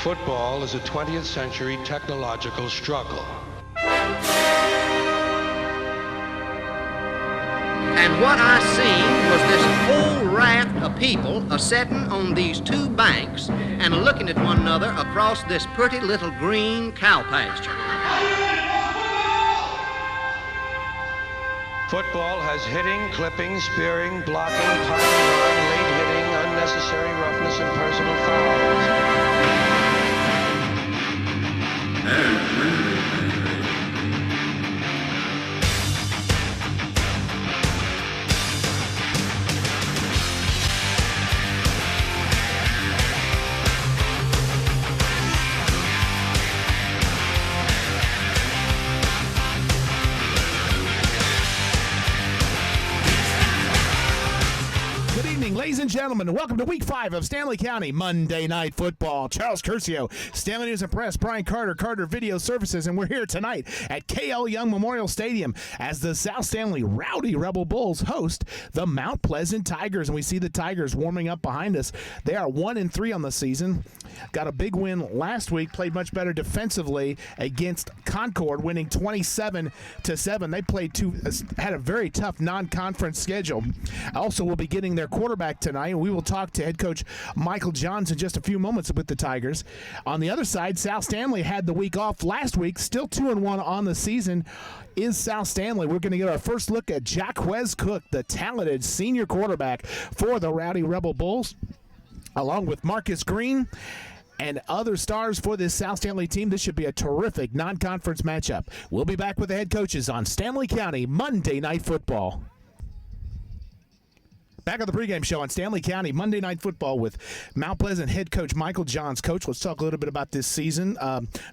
Football is a 20th century technological struggle. And what I seen was this whole raft of people a-setting on these two banks and looking at one another across this pretty little green cow pasture. Football has hitting, clipping, spearing, blocking, piling on, late hitting, unnecessary roughness, and personal fouls. Ladies and gentlemen, welcome to Week 5 of Stanley County Monday Night Football. Charles Curcio, Stanley News and Press, Brian Carter Video Services, and we're here tonight at K.L. Young Memorial Stadium as the South Stanley Rowdy Rebel Bulls host the Mount Pleasant Tigers. And we see the Tigers warming up behind us. They are 1-3 on the season. Got a big win last week, played much better defensively against Concord, winning 27-7. They had a very tough non-conference schedule. Also, we'll be getting their quarterback tonight, and we will talk to head coach Michael Johns in just a few moments with the Tigers. On the other side, South Stanley had the week off last week, still 2-1 on the season. Is South Stanley. We're going to get our first look at Jaquez Cook, the talented senior quarterback for the Rowdy Rebel Bulls, along with Marcus Green and other stars for this South Stanley team. This should be a terrific non-conference matchup. We'll be back with the head coaches on Stanley County Monday Night Football. Back on the pregame show on Stanley County Monday Night Football with Mount Pleasant head coach Michael Johns. Coach, let's talk a little bit about this season.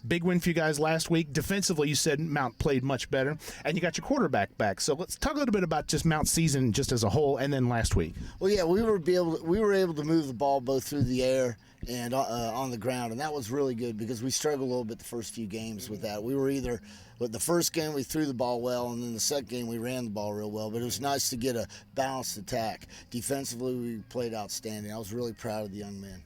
Big win for you guys last week. Defensively, you said Mount played much better, and you got your quarterback back. So let's talk a little bit about just Mount's season just as a whole, and then last week. Well, yeah, we were able to move the ball both through the air and on the ground, and that was really good because we struggled a little bit the first few games with that. We were either But the first game we threw the ball well, and then the second game we ran the ball real well. But it was nice to get a balanced attack. Defensively, we played outstanding. I was really proud of the young men.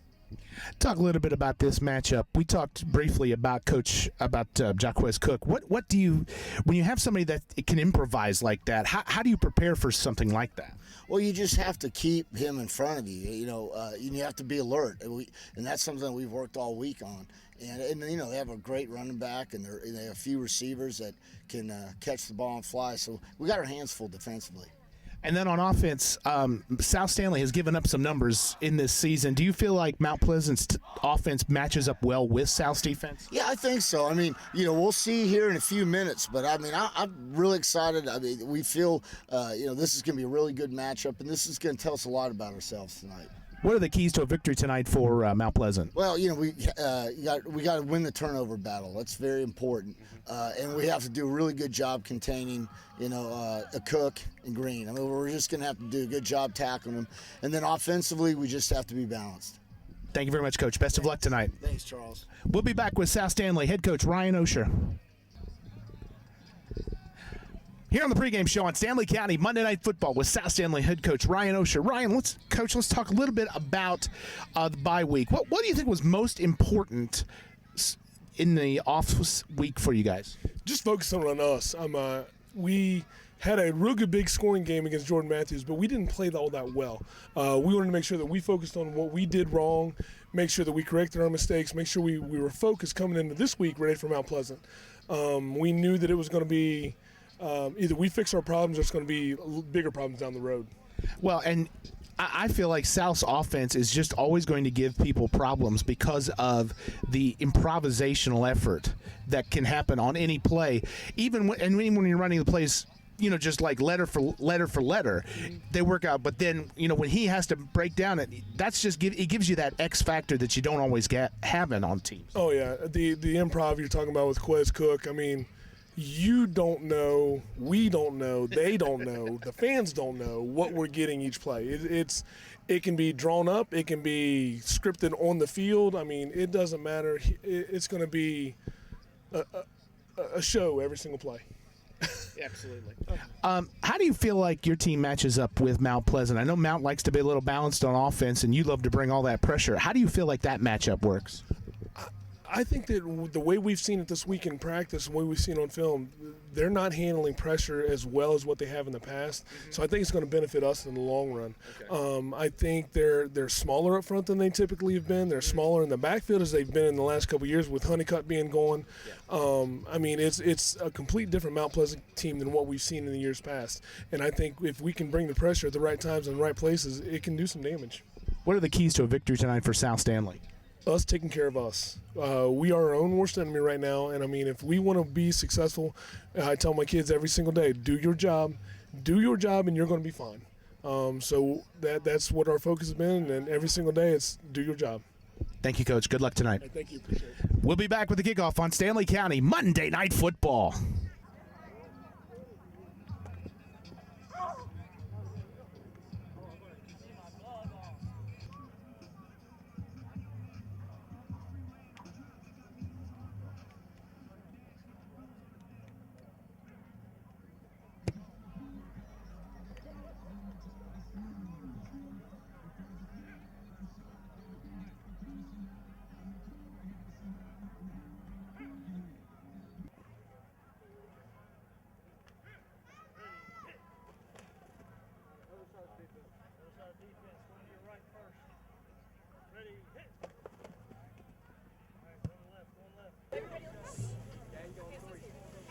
Talk a little bit about this matchup. We talked briefly about Jaquez Cook. What do you, when you have somebody that can improvise like that, how do you prepare for something like that? Well, you just have to keep him in front of you. You have to be alert, and that's something we've worked all week on. And they have a great running back, and they have a few receivers that can catch the ball and fly. So we got our hands full defensively. And then on offense, South Stanley has given up some numbers in this season. Do you feel like Mount Pleasant's offense matches up well with South's defense? Yeah, I think so. I mean, we'll see here in a few minutes, but I mean, I'm really excited. I mean, we feel, this is going to be a really good matchup, and this is going to tell us a lot about ourselves tonight. What are the keys to a victory tonight for Mount Pleasant? Well, we got to win the turnover battle. That's very important, and we have to do a really good job containing, a Cook and Green. I mean, we're just going to have to do a good job tackling them, and then offensively, we just have to be balanced. Thank you very much, Coach. Best of luck tonight. Thanks, Charles. We'll be back with South Stanley head coach Ryan Osher. Here on the pregame show on Stanley County Monday Night Football with South Stanley head coach Ryan Osher. Ryan, let's talk a little bit about the bye week. What do you think was most important in the off week for you guys? Just focusing on us. We had a real good big scoring game against Jordan Matthews, but we didn't play all that well. We wanted to make sure that we focused on what we did wrong, make sure that we corrected our mistakes, make sure we were focused coming into this week ready for Mount Pleasant. We knew that it was going to be either we fix our problems or it's going to be bigger problems down the road. Well, and I feel like South's offense is just always going to give people problems because of the improvisational effort that can happen on any play. Even when you're running the plays, just like letter for letter, they work out. But then, when he has to break down it gives you that X factor that you don't always have on teams. Oh, yeah. The improv you're talking about with Quez Cook, I mean, you don't know, we don't know, they don't know, the fans don't know what we're getting each play. It can be drawn up, it can be scripted on the field. I mean, it doesn't matter. It's going to be a show every single play. Absolutely. How do you feel like your team matches up with Mount Pleasant? I know Mount likes to be a little balanced on offense, and you love to bring all that pressure. How do you feel like that matchup works? I think that the way we've seen it this week in practice and the way we've seen it on film, they're not handling pressure as well as what they have in the past. So I think it's going to benefit us in the long run. Okay. I think they're smaller up front than they typically have been. They're smaller in the backfield as they've been in the last couple of years with Honeycutt being gone. I mean, it's a complete different Mount Pleasant team than what we've seen in the years past. And I think if we can bring the pressure at the right times and the right places, it can do some damage. What are the keys to a victory tonight for South Stanley? Us taking care of us. We are our own worst enemy right now, and I mean, if we want to be successful, I tell my kids every single day, do your job, and you're going to be fine. So that's what our focus has been, and every single day it's do your job. Thank you, Coach. Good luck tonight. Hey, thank you. Appreciate it. We'll be back with the kickoff on Stanley County Monday Night Football.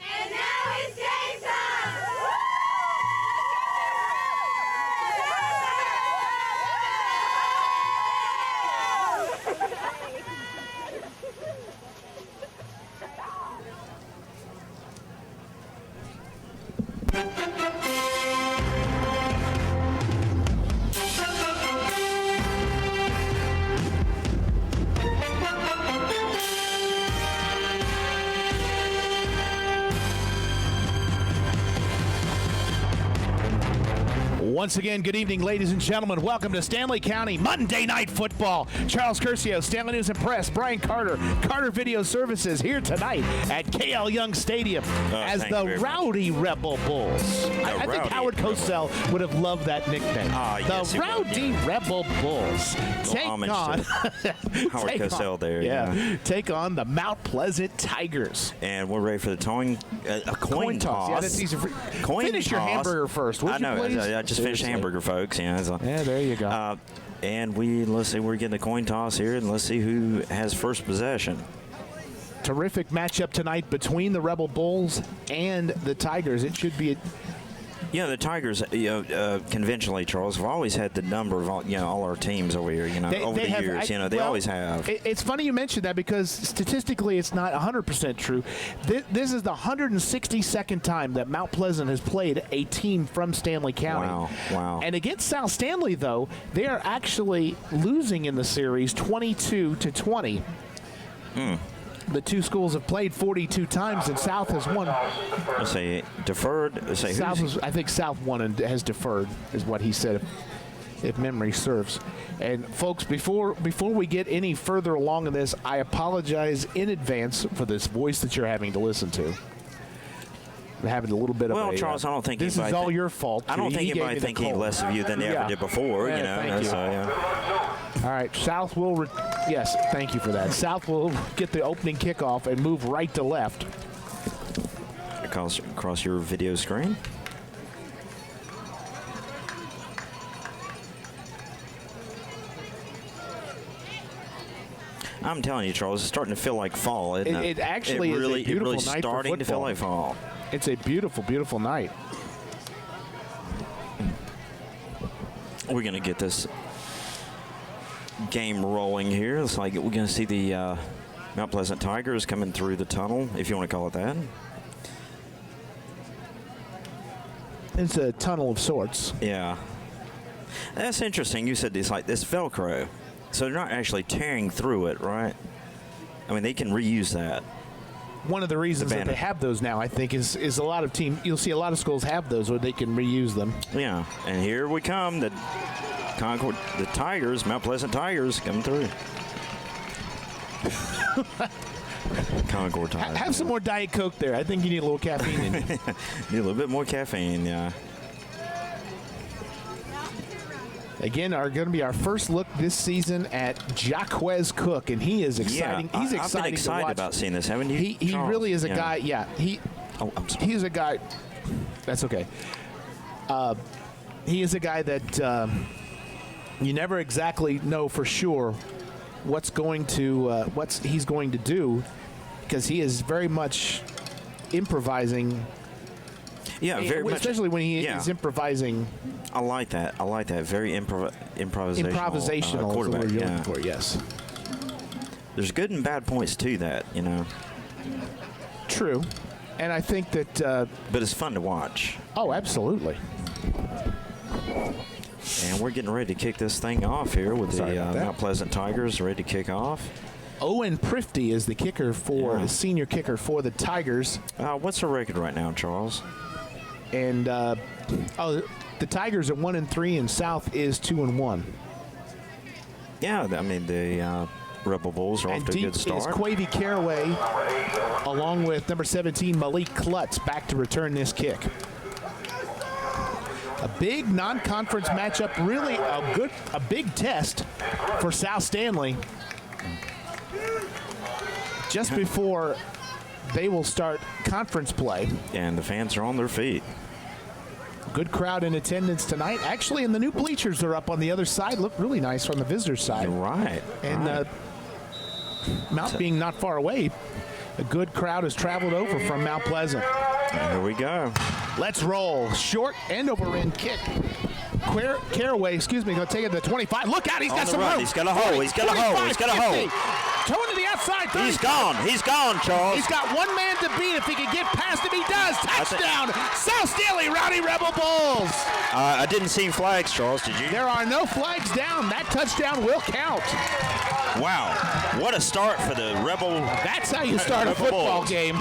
And now it's game time! Once again, good evening, ladies and gentlemen. Welcome to Stanley County Monday Night Football. Charles Curcio, Stanley News and Press, Brian Carter, Carter Video Services here tonight at KL Young Stadium as the Rowdy Rebel Bulls. I think Howard Cosell would have loved that nickname. Yes, the Rowdy Rebel Bulls. Take on Howard Cosell there. Yeah. Take on the Mount Pleasant Tigers. And we're ready for the coin toss. Yeah, that's easy. Finish your hamburger first, would you please? I just finished hamburger, folks. Yeah, there you go. And let's see, we're getting the coin toss here, and let's see who has first possession. Terrific matchup tonight between the Rebel Bulls and the Tigers. It should be The Tigers, conventionally, Charles, have always had the number of all our teams over here. Over the years, they always have. It's funny you mentioned that because statistically, it's not 100% true. This is the 162nd time that Mount Pleasant has played a team from Stanley County. Wow. And against South Stanley, though, they are actually losing in the series 22-20. The two schools have played 42 times, and South has won. Let's say deferred. I think South won and has deferred, is what he said, if memory serves. And folks, before we get any further along in this, I apologize in advance for this voice that you're having to listen to. I'm having a little bit of a. Well, Charles, I don't think this is all your fault. I don't think anybody thinking less of you than they ever did before. Thank you. All right, South will. Yes, thank you for that. South will get the opening kickoff and move right to left. Across your video screen. I'm telling you, Charles, it's starting to feel like fall, isn't it? It actually is a beautiful night for football. Starting to feel like fall. It's a beautiful, beautiful night. We're going to get this game rolling here. It's like we're going to see the Mount Pleasant Tigers coming through the tunnel, if you want to call it that. It's a tunnel of sorts. Yeah. That's interesting. You said it's like this Velcro. So they're not actually tearing through it, right? I mean, they can reuse that. One of the reasons that they have those now, I think, is a lot of teams. You'll see a lot of schools have those where they can reuse them. Yeah, and here we come. The Tigers, Mount Pleasant Tigers, coming through. Concord Tigers. Have some more Diet Coke there. I think you need a little caffeine in you. Need a little bit more caffeine, yeah. Again, are going to be our first look this season at Jaquez Cook, and he is exciting. Yeah, He's I've been exciting to excited watch. about seeing this, haven't you? He Charles? really is a Yeah. guy. Yeah, Oh, I'm sorry. he's a guy. That's okay. He is a guy that you never exactly know for sure what he's going to do, because he is very much improvising. Yeah, very much. Especially when he yeah. is improvising. I like that. Very improvisational. Improvisational is the quarterback. word you're Yeah. looking for. Yes. There's good and bad points to that, you know. True, and I think that. But it's fun to watch. Oh, absolutely. And we're getting ready to kick this thing off here with Sorry the about that. Mount Pleasant Tigers ready to kick off. Owen Prifty is the kicker Yeah. the senior kicker for the Tigers. What's the record right now, Charles? And the Tigers are 1-3, and South is 2-1. Yeah, I mean the Rebel Bulls are And off to a deep good is start. Quavy Caraway, along with number 17 Malik Klutz, back to return this kick. A big non-conference matchup, really a big test for South Stanley. Just before they will start conference play. And the fans are on their feet. Good crowd in attendance tonight. Actually, and the new bleachers are up on the other side. Look really nice on the visitor side. You're right. And right. Mount being not far away, a good crowd has traveled over from Mount Pleasant. And here we go. Let's roll. Short end over end kick. Caraway, going to take it to the 25. Look out, he's On got the some run. room. He's got a hole. He's got a hole. He's got a hole. Towing to the outside. 30. He's gone. He's gone, Charles. He's got one man to beat. If he can get past him, he does. Touchdown. South Stanley, Rowdy Rebel Bulls. I didn't see flags, Charles. Did you? There are no flags down. That touchdown will count. Wow. What a start for the Rebel. That's how you start a Rebel football Bulls. game.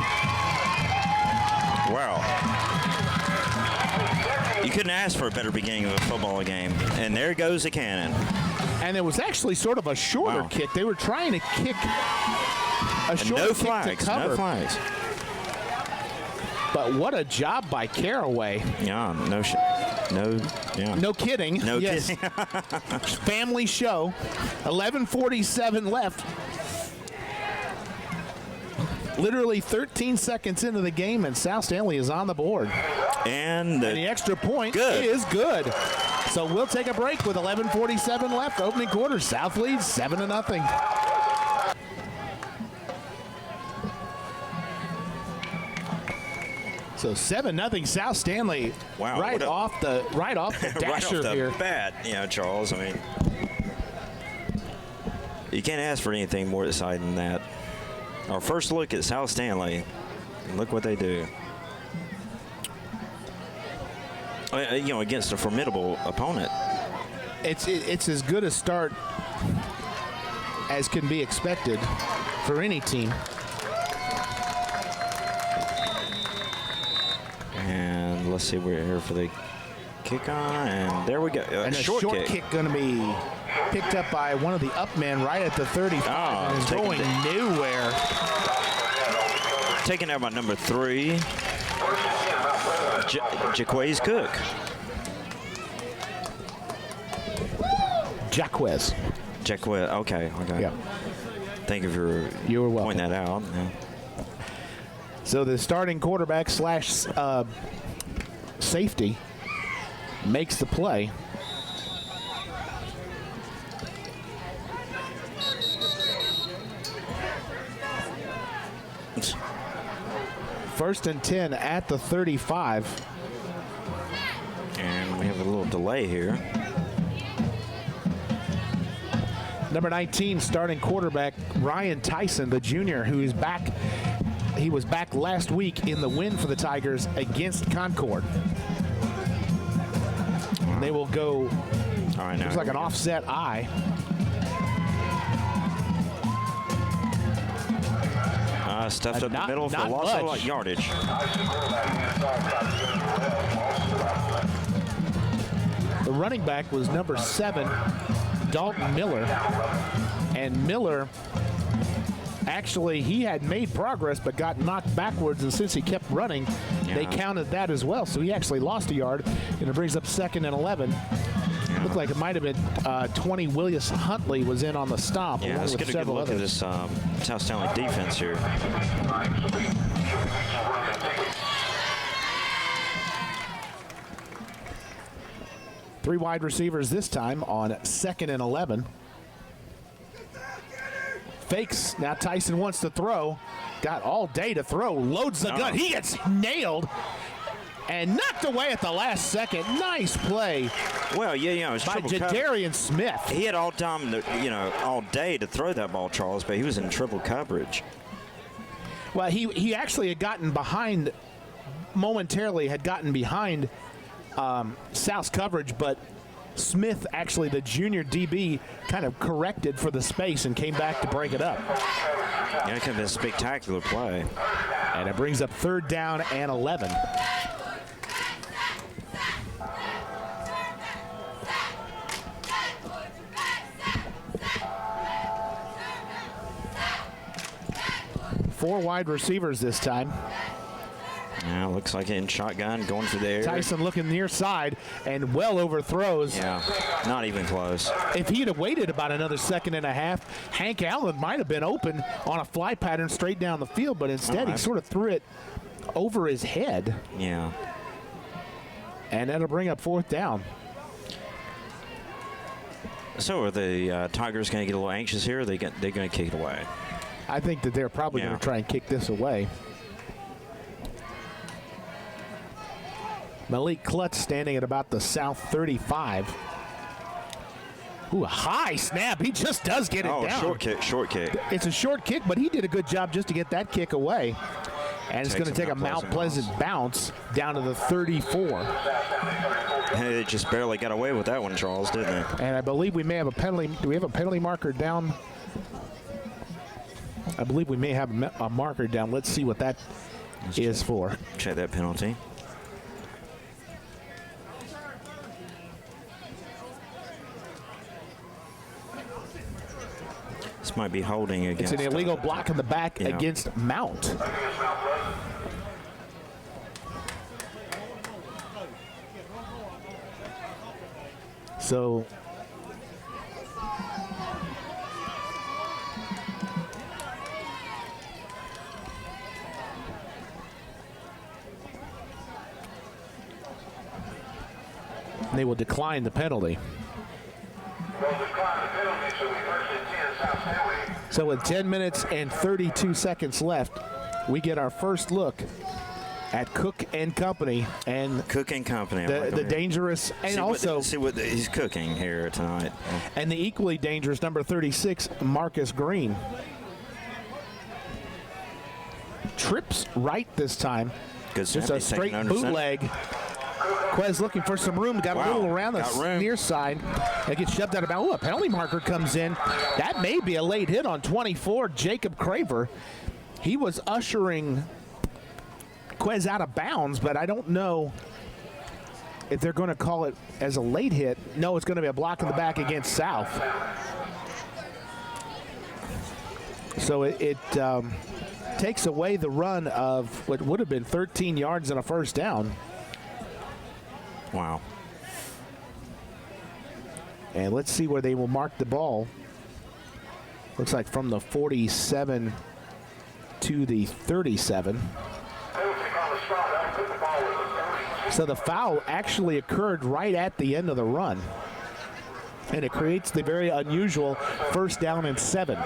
Wow. You couldn't ask for a better beginning of a football game. And there goes the cannon. And it was actually sort of a shorter Wow. kick. They were trying to kick a And short no kick flags. to cover. No flags. But what a job by Caraway. Yeah. Yeah. No kidding. No yes. kidding. Family show. 11:47 left. Literally 13 seconds into the game, and South Stanley is on the board. And And the extra point Good. is good. So we'll take a break with 11:47 left. Opening quarter. South leads 7-0. So 7-0 South Stanley. Wow, Right what a- off the right dasher off the here. bat, Charles. I mean, you can't ask for anything more exciting than that. Our first look at South Stanley, and look what they do. Against a formidable opponent. It's as good a start as can be expected for any team. And let's see, we're here for the kick on, and there we go. And a short kick going to be picked up by one of the up men right at the 35, Oh, and is taking going nowhere. Taken out by number 3, Jaquez Cook. Jaquez. Jaquez, okay. Yeah. Thank you for You were welcome. pointing that out. Yeah. So the starting quarterback / safety makes the play. First and 10 at the 35. And we have a little delay here. Number 19, starting quarterback Ryan Tyson, the junior, who is back. He was back last week in the win for the Tigers against Concord. They will go, All right, now looks like an offset eye. Stuffed up the middle for not loss of much. yardage. The running back was number 7, Dalton Miller. And Miller, actually, he had made progress but got knocked backwards, and since he kept running, they Yeah. counted that as well. So he actually lost a yard, and it brings up 2nd and 11. Yeah. Looked like it might have been 20 Willis Huntley was in on the stop. Yeah, along let's with get a good several look at others. this South Stanley defense here. Three wide receivers this time on 2nd and 11. Fakes. Now Tyson wants to throw. Got all day to throw. Loads the gun. He gets nailed and knocked away at the last second. Nice play Well, yeah, it's by triple coverage. Jadarian Smith. He had all time, all day to throw that ball, Charles, but he was in triple coverage. Well, he actually had gotten behind, momentarily had gotten behind South's coverage, but Smith, actually the junior DB, kind of corrected for the space and came back to break it up. Yeah, it could have been a spectacular play. And it brings up 3rd down and 11. Four wide receivers this time. Yeah, looks like in shotgun, going for the air. Tyson looking near side and well overthrows. Yeah, not even close. If he'd have waited about another 1.5 seconds, Hank Allen might have been open on a fly pattern straight down the field, but instead he sort of threw it over his head. Yeah. And that'll bring up 4th down. So are the Tigers going to get a little anxious here? Or they're going to kick it away? I think that they're probably going to try and kick this away. Malik Klutz standing at about the South 35. Ooh, a high snap. He just does get it down. Short kick. It's a short kick, but he did a good job just to get that kick away. And it's going to take a Mount Pleasant bounce down to the 34. They just barely got away with that one, Charles, didn't they? And I believe we may have a penalty. Do we have a penalty marker down? I believe we may have a marker down. Let's see what that is for. Check that penalty. This might be holding against. It's an illegal block in the back against Mount. So they will decline the penalty. So with 10 minutes and 32 seconds left, we get our first look at Cook and Company and Cook and Company. the dangerous and see what he's cooking here tonight. And the equally dangerous number 36, Marcus Green. Trips right this time. Good Just snap. a straight bootleg. Quez looking for some room. Got a little around the near side. It gets shoved out of bounds. Ooh, a penalty marker comes in. That may be a late hit on 24, Jacob Craver. He was ushering Quez out of bounds, but I don't know if they're going to call it as a late hit. No, it's going to be a block in the back against South. So it takes away the run of what would have been 13 yards and a first down. Wow. And let's see where they will mark the ball. Looks like from the 47 to the 37. So the foul actually occurred right at the end of the run. And it creates the very unusual 1st down and 7.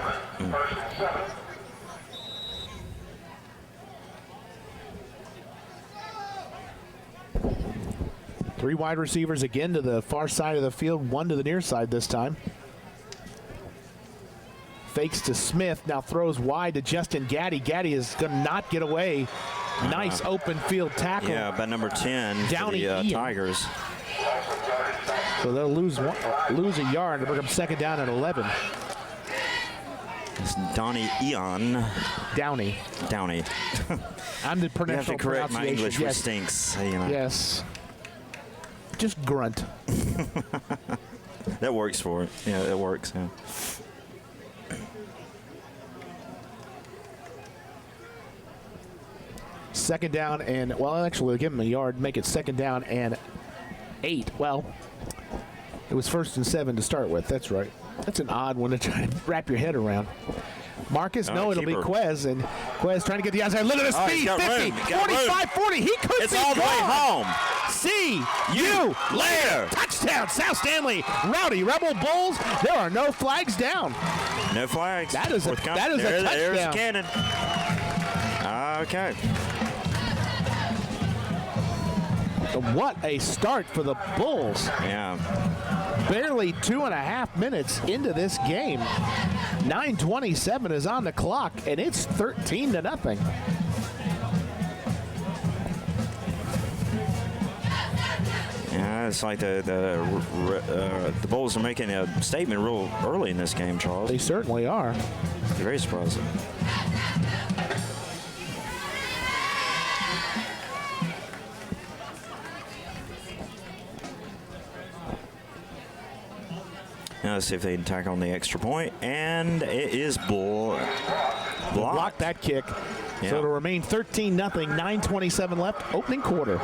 Three wide receivers again to the far side of the field, one to the near side this time. Fakes to Smith, now throws wide to Justin Gaddy. Gaddy is going to not get away. Nice open field tackle. Yeah, by number 10 Downey for the Ian. Tigers. So they'll lose a yard and bring them 2nd down at 11. It's Donnie Ian. Downey. I'm the You have to pronunciation. correct my English, which Yes. stinks. You know. Yes. Just grunt. That works for it. Yeah, it works. Yeah. Second down and, well, actually, they'll give him a yard, make it 2nd down and 8. Well, It was 1st and 7 to start with. That's right. That's an odd one to try to wrap your head around. Marcus, no, it'll be Quez, and Quez trying to get the outside. Look at the speed, 50, 45, 40. He could It's be all the way gone. home. See you later. Touchdown, South Stanley. Rowdy Rebel Bulls. There are no flags down. No flags. That is a touchdown. There's a cannon. Okay. What a start for the Bulls. Yeah. Barely 2.5 minutes into this game. 9:27 is on the clock, and it's 13-0. Yeah, it's like the Bulls are making a statement real early in this game, Charles. They certainly are. Very surprising. Now let's see if they can tack on the extra point, and it is blocked. Block that kick. Yeah. So it'll remain 13-0, 9:27 left, opening quarter.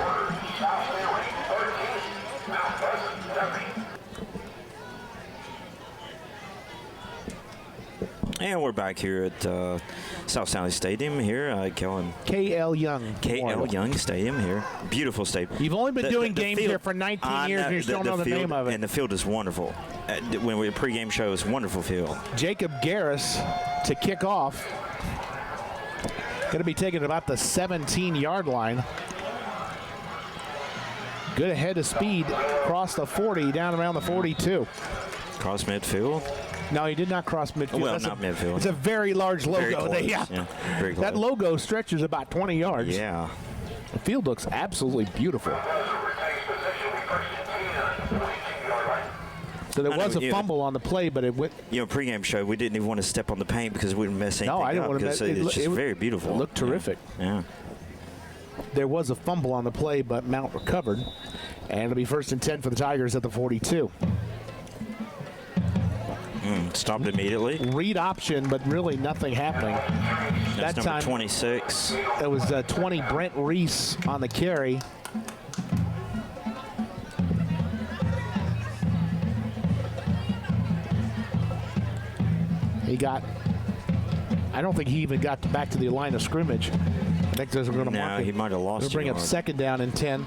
And we're back here at South Stanley Stadium here, KL Young. KL Young Stadium here. Beautiful stadium. You've only been doing games here for 19 years, and you still don't know the name of it. And the field is wonderful. When we pregame show, it's a wonderful field. Jacob Garris to kick off. Going to be taken about the 17-yard line. Good ahead of speed, across the 40, down around the 42. Cross midfield. No, he did not cross midfield. Well, not midfield. It's a very large logo. Very close. Yeah. Very close. That logo stretches about 20 yards. Yeah. The field looks absolutely beautiful. So there was a fumble on the play, but it went. Pregame show, we didn't even want to step on the paint because we wouldn't mess anything up. No, I didn't want to mess. mess. It's just very beautiful. It looked terrific. Yeah. There was a fumble on the play, but Mount recovered. And it'll be 1st and 10 for the Tigers at the 42. Stopped immediately. Read option, but really nothing happening. That's that number time, 26. It was 20 Brent Reese on the carry. I don't think he even got back to the line of scrimmage. I think they're going to mark it. He might have lost. They'll bring up 2nd down and 10.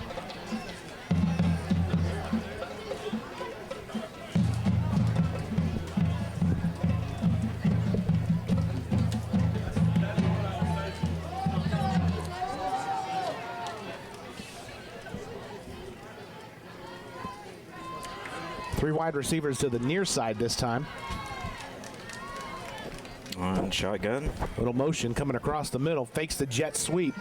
Three wide receivers to the near side this time. On shotgun. Little motion coming across the middle. Fakes the jet sweep.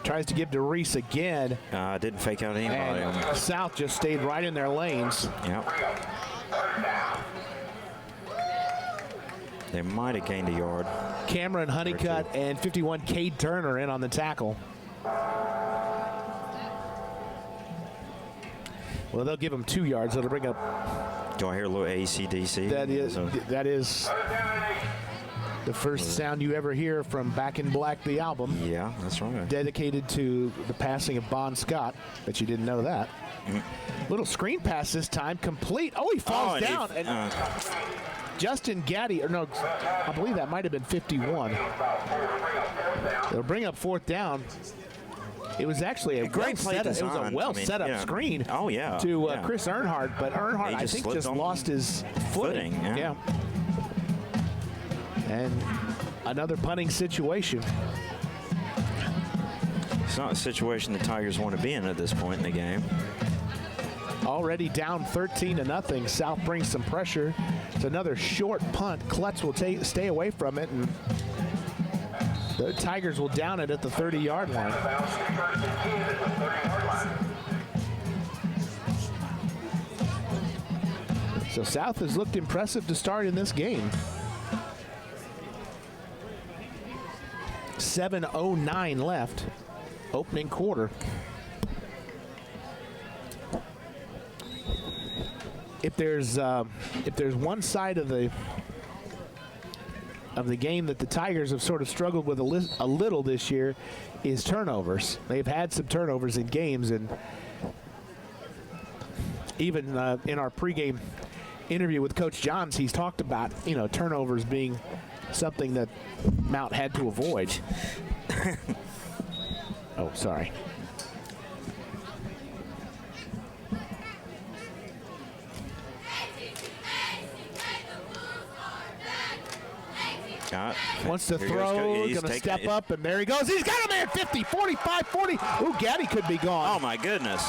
Tries to give to Reese again. Didn't fake out anybody. And South just stayed right in their lanes. Yep. They might have gained a yard. Cameron Honeycutt and 51 Cade Turner in on the tackle. Well, they'll give him 2 yards. That'll bring up. Do I hear a little AC/DC? That is the first sound you ever hear from Back in Black, the album. Yeah, that's right. Dedicated to the passing of Bon Scott. Bet you didn't know that. Little screen pass this time, complete. Oh, he falls down. Justin Gaddy, I believe that might have been 51. They'll bring up 4th down. It was actually a great play. It was a well set up screen. Oh yeah. To Chris Earnhardt, but Earnhardt I think just lost his footing. Yeah. And another punting situation. It's not a situation the Tigers want to be in at this point in the game. Already down 13-0. South brings some pressure. It's another short punt. Klutz will stay away from it, and the Tigers will down it at the 30-yard line. So South has looked impressive to start in this game. 7:09 left, opening quarter. If there's one side of the game that the Tigers have sort of struggled with a little this year, is turnovers. They've had some turnovers in games, and even in our pregame interview with Coach Johns, he's talked about, turnovers being something that Mount had to avoid. Oh, sorry. Wants to throw, going to step up, and there he goes. He's got a man, 50, 45, 40. Ooh, Gaddy could be gone. Oh, my goodness.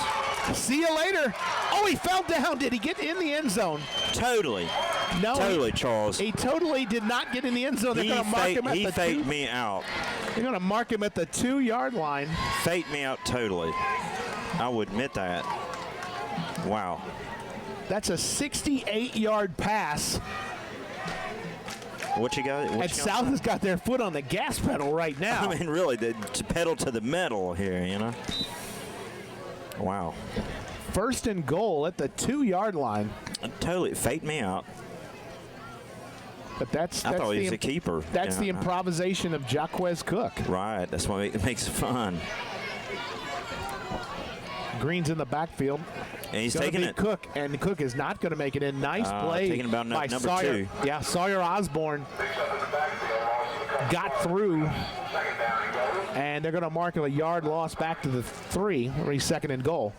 See you later. Oh, he fell down. Did he get in the end zone? Totally. No. Totally, Charles. He totally did not get in the end zone. They're going to mark him at the He faked me out. They're going to mark him at the 2-yard line. Faked me out totally. I will admit that. Wow. That's a 68-yard pass. What you got? And South has got their foot on the gas pedal right now. I mean, really, the pedal to the metal here, Wow. 1st and goal at the 2-yard line. Totally faked me out. But that's I thought he was a keeper. That's the improvisation of Jaquez Cook. Right. That's why it makes it fun. Green's in the backfield. And he's taking it. Cook, and Cook is not going to make it in. Nice play taking about by number Sawyer. 2. Yeah, Sawyer Osborne got through, and they're going to mark a yard loss back to the 3, 2nd and goal.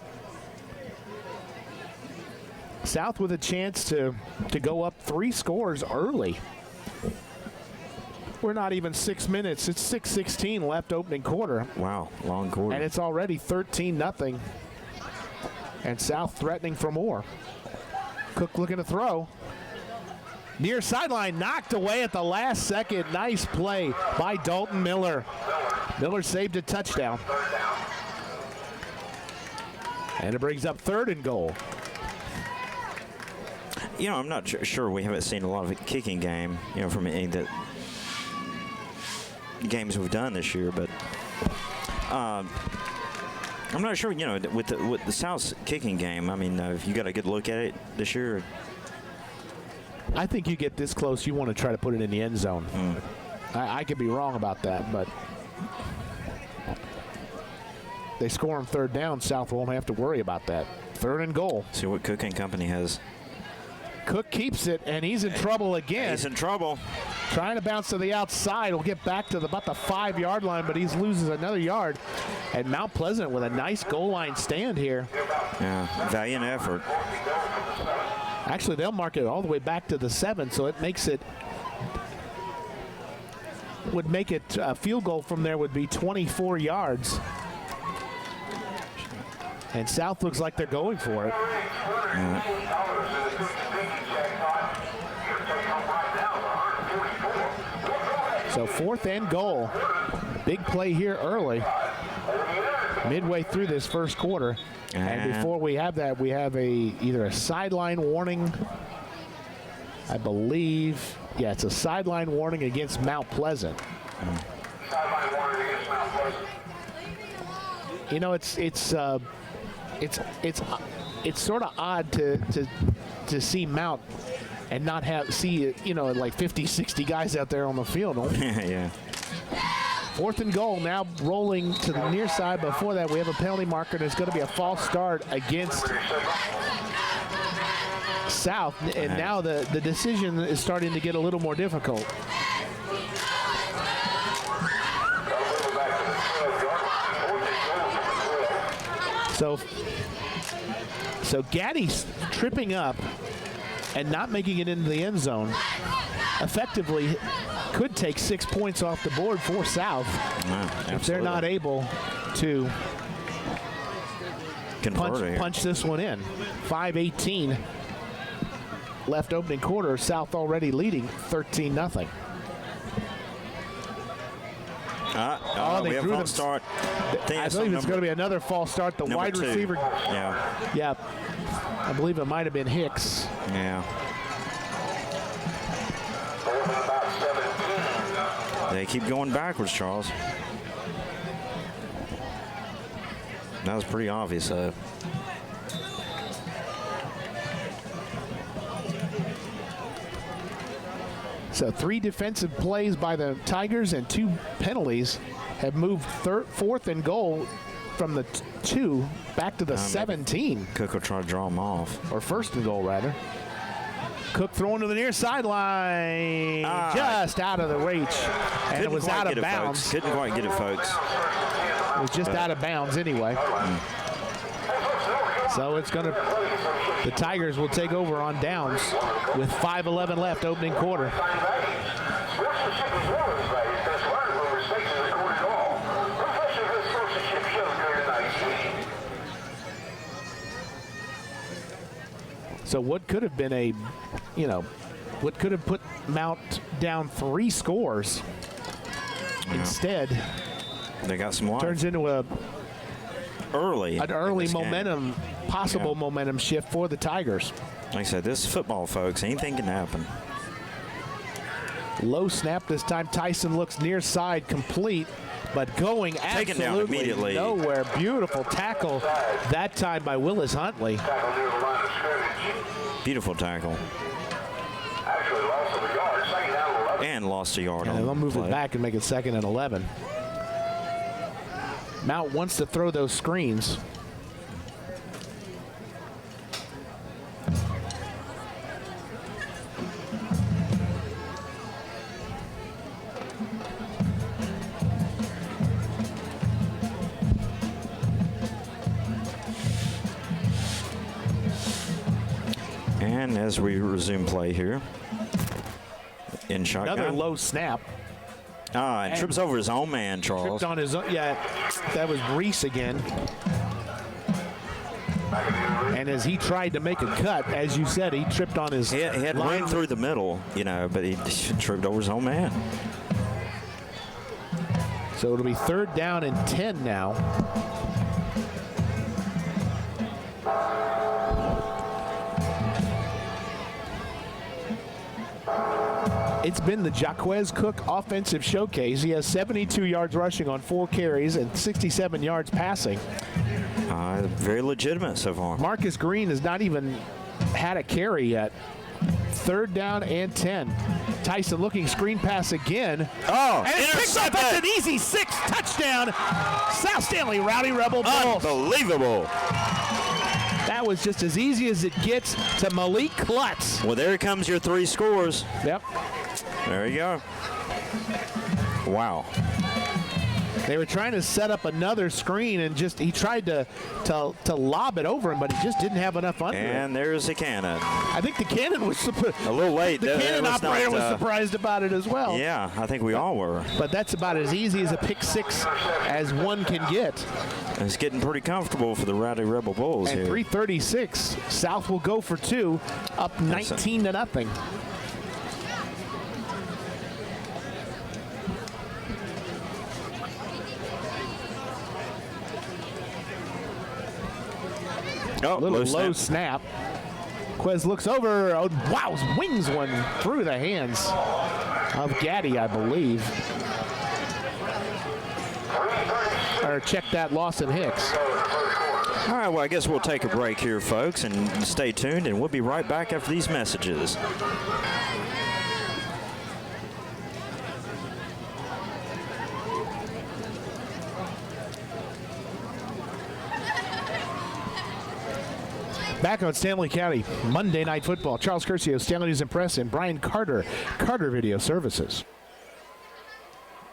South with a chance to go up 3 scores early. We're not even 6 minutes. It's 6:16 left opening quarter. Wow, long quarter. And it's already 13-0. And South threatening for more. Cook looking to throw. Near sideline, knocked away at the last second. Nice play by Dalton Miller. Miller saved a touchdown. And it brings up 3rd and goal. I'm not sure. We haven't seen a lot of a kicking game, from any of the games we've done this year, but I'm not sure, with the South's kicking game. I mean, if you got a good look at it this year. I think you get this close, you want to try to put it in the end zone. I could be wrong about that, but they score on 3rd down. South won't have to worry about that. 3rd and goal. See what Cook and company has. Cook keeps it, and he's in trouble again. He's in trouble. Trying to bounce to the outside. Will get back to about the 5-yard line, but he loses another yard. And Mount Pleasant with a nice goal line stand here. Yeah, valiant effort. Actually, they'll mark it all the way back to the 7, so it makes it a field goal from there would be 24 yards. And South looks like they're going for it. So 4th and goal. Big play here early. Midway through this first quarter. And before we have that, we have either a sideline warning, I believe. Yeah, it's a sideline warning against Mount Pleasant. Sideline warning against Mount Pleasant. It's sort of odd to see Mount and not see like 50, 60 guys out there on the field. Yeah. 4th and goal, now rolling to the near side. Before that, we have a penalty marker, and it's going to be a false start against South. And now the decision is starting to get a little more difficult. So Gaddy's tripping up and not making it into the end zone effectively could take 6 points off the board for South if they're not able to punch this one in. 5:18 left opening quarter. South already leading 13-0. We have a false start. I believe it's going to be another false start. The wide receiver. Yeah. I believe it might have been Hicks. Yeah. They keep going backwards, Charles. That was pretty obvious. So 3 defensive plays by the Tigers and 2 penalties have moved 4th and goal from the 2 back to the 17. Cook will try to draw him off. Or first and goal, rather. Cook throwing to the near sideline. Just out of the reach. And it was out of bounds. Couldn't quite get it, folks. It was just out of bounds anyway. So it's going to, the Tigers will take over on downs with 5:11 left, opening quarter. So what could have been a, what could have put Mount down 3 scores, instead they got some life. Turns into an early momentum, possible momentum shift for the Tigers. Like I said, this is football, folks. Anything can happen. Low snap this time. Tyson looks near side, complete, but going Taken down absolutely immediately. nowhere. Beautiful tackle that time by Willis Huntley. Beautiful tackle. And lost a yard. And they'll move it back and make it 2nd and 11. Mount wants to throw those screens. And as we resume play here, in shotgun. Another low snap. And trips over his own man, Charles. Tripped on his own, yeah, that was Reese again. And as he tried to make a cut, as you said, he tripped on his He had run through the middle, but he tripped over his own man. So it'll be 3rd down and 10 now. It's been the Jaquez Cook offensive showcase. He has 72 yards rushing on 4 carries and 67 yards passing. Very legitimate so far. Marcus Green has not even had a carry yet. 3rd down and 10. Tyson looking, screen pass again. Oh, and it's picked up. That's an easy 6 touchdown. South Stanley Rowdy Rebel Bulls. Unbelievable. That was just as easy as it gets to Malik Klutz. Well, there comes your 3 scores. Yep. There you go. Wow. They were trying to set up another screen, and he tried to lob it over him, but he just didn't have enough under it. And there's the cannon. I think the cannon was a little late. The cannon operator was surprised about it as well. Yeah, I think we all were. But that's about as easy as a pick 6 as one can get. It's getting pretty comfortable for the Rowdy Rebel Bulls and here. 3:36. South will go for 2, up 19-0. Oh, low snap. Quez looks over. Oh, wow, wings one through the hands of Gaddy, I believe. Or check that, Lawson Hicks. All right, well, I guess we'll take a break here, folks, and stay tuned, and we'll be right back after these messages. Back on Stanley County, Monday Night Football. Charles Curcio, Stanley News and Press, and Brian Carter, Carter Video Services.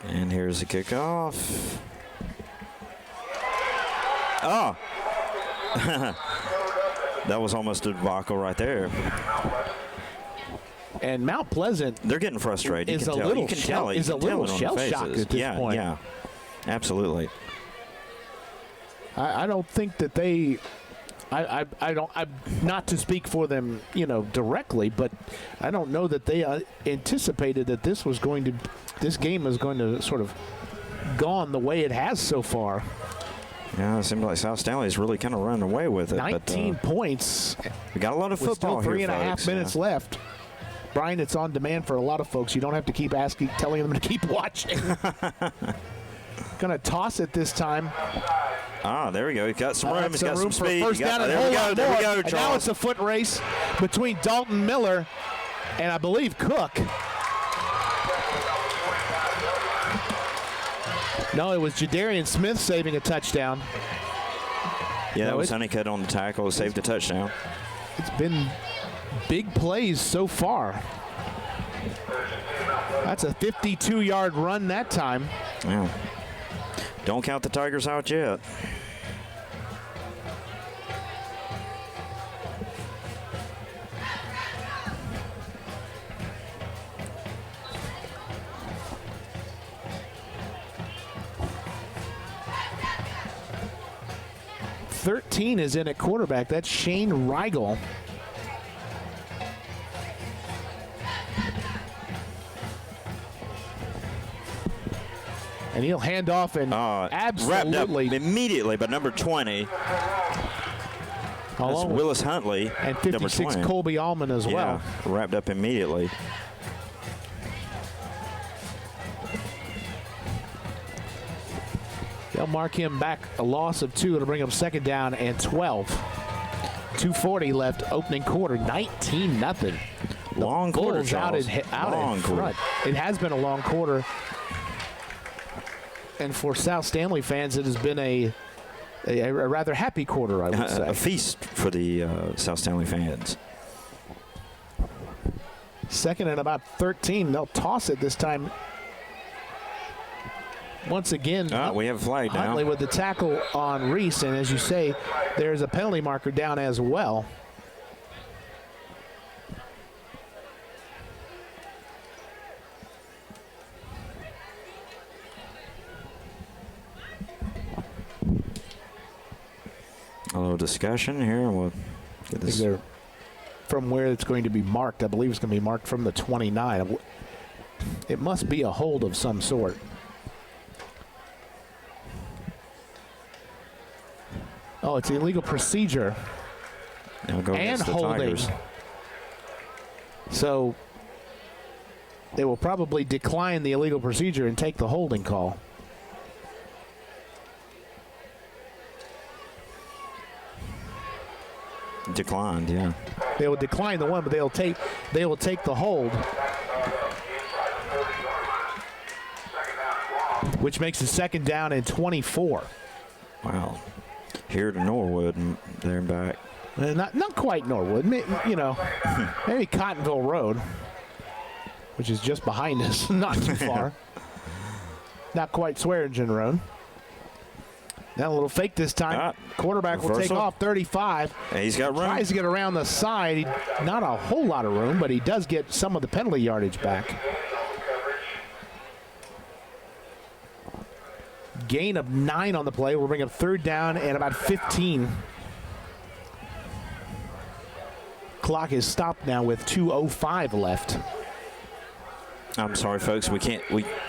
And here's the kickoff. Oh. That was almost a debacle right there. And Mount Pleasant, they're getting frustrated. Is a little shell shocked at this point. Yeah, absolutely. I don't think that they. I'm not to speak for them, directly, but I don't know that they anticipated that this game was going to sort of gone the way it has so far. Yeah, it seems like South Stanley's really kind of run away with it. 19 points. We got a lot of football here. Still 3.5 minutes left. Brian, it's on demand for a lot of folks. You don't have to keep telling them to keep watching. Going to toss it this time. There we go. He's got some room. He's got some speed. First down and there we go. There we go, and now it's a foot race between Dalton Miller and I believe Cook. No, it was Jadarian Smith saving a touchdown. Yeah, that No, was it- Honeycutt on the tackle, saved the touchdown. It's been big plays so far. That's a 52-yard run that time. Yeah. Don't count the Tigers out yet. $13 is in at quarterback. That's Shane Rigel. And he'll hand off and Wrapped up absolutely immediately by number 20. That's along with- Willis Huntley. and number 56 20. Colby Allman as well. Yeah, wrapped up immediately. They'll mark him back a loss of 2. It'll bring him second down and 12. 2:40 left opening quarter, 19-0. Long quarter, Bulls out in, Charles. out in Long quarter. front. It has been a long quarter. And for South Stanley fans, it has been a rather happy quarter, I would say. A feast for the South Stanley fans. Second and about 13. They'll toss it this time. Once again, We have a flag now. Huntley with the tackle on Reese. And as you say, there's a penalty marker down as well. A little discussion here. We'll get this. They're from where it's going to be marked. I believe it's going to be marked from the 29. It must be a hold of some sort. Oh, it's illegal procedure Now go and against the holding. Tigers. So they will probably decline the illegal procedure and take the holding call. Declined, yeah. They will decline the one, but they will take the hold, which makes it second down and 24. Wow. Here to Norwood and there and back. Not quite Norwood, maybe Cottonville Road, which is just behind us, not too far. Not quite Swearingen Road. Now a little fake this time. Quarterback will take Reversal. off 35. And he's got room. Tries to get around the side. Not a whole lot of room, but he does get some of the penalty yardage back. Gain of 9 on the play. We'll bring up third down and about 15. Clock is stopped now with 2:05 left. I'm sorry, folks. We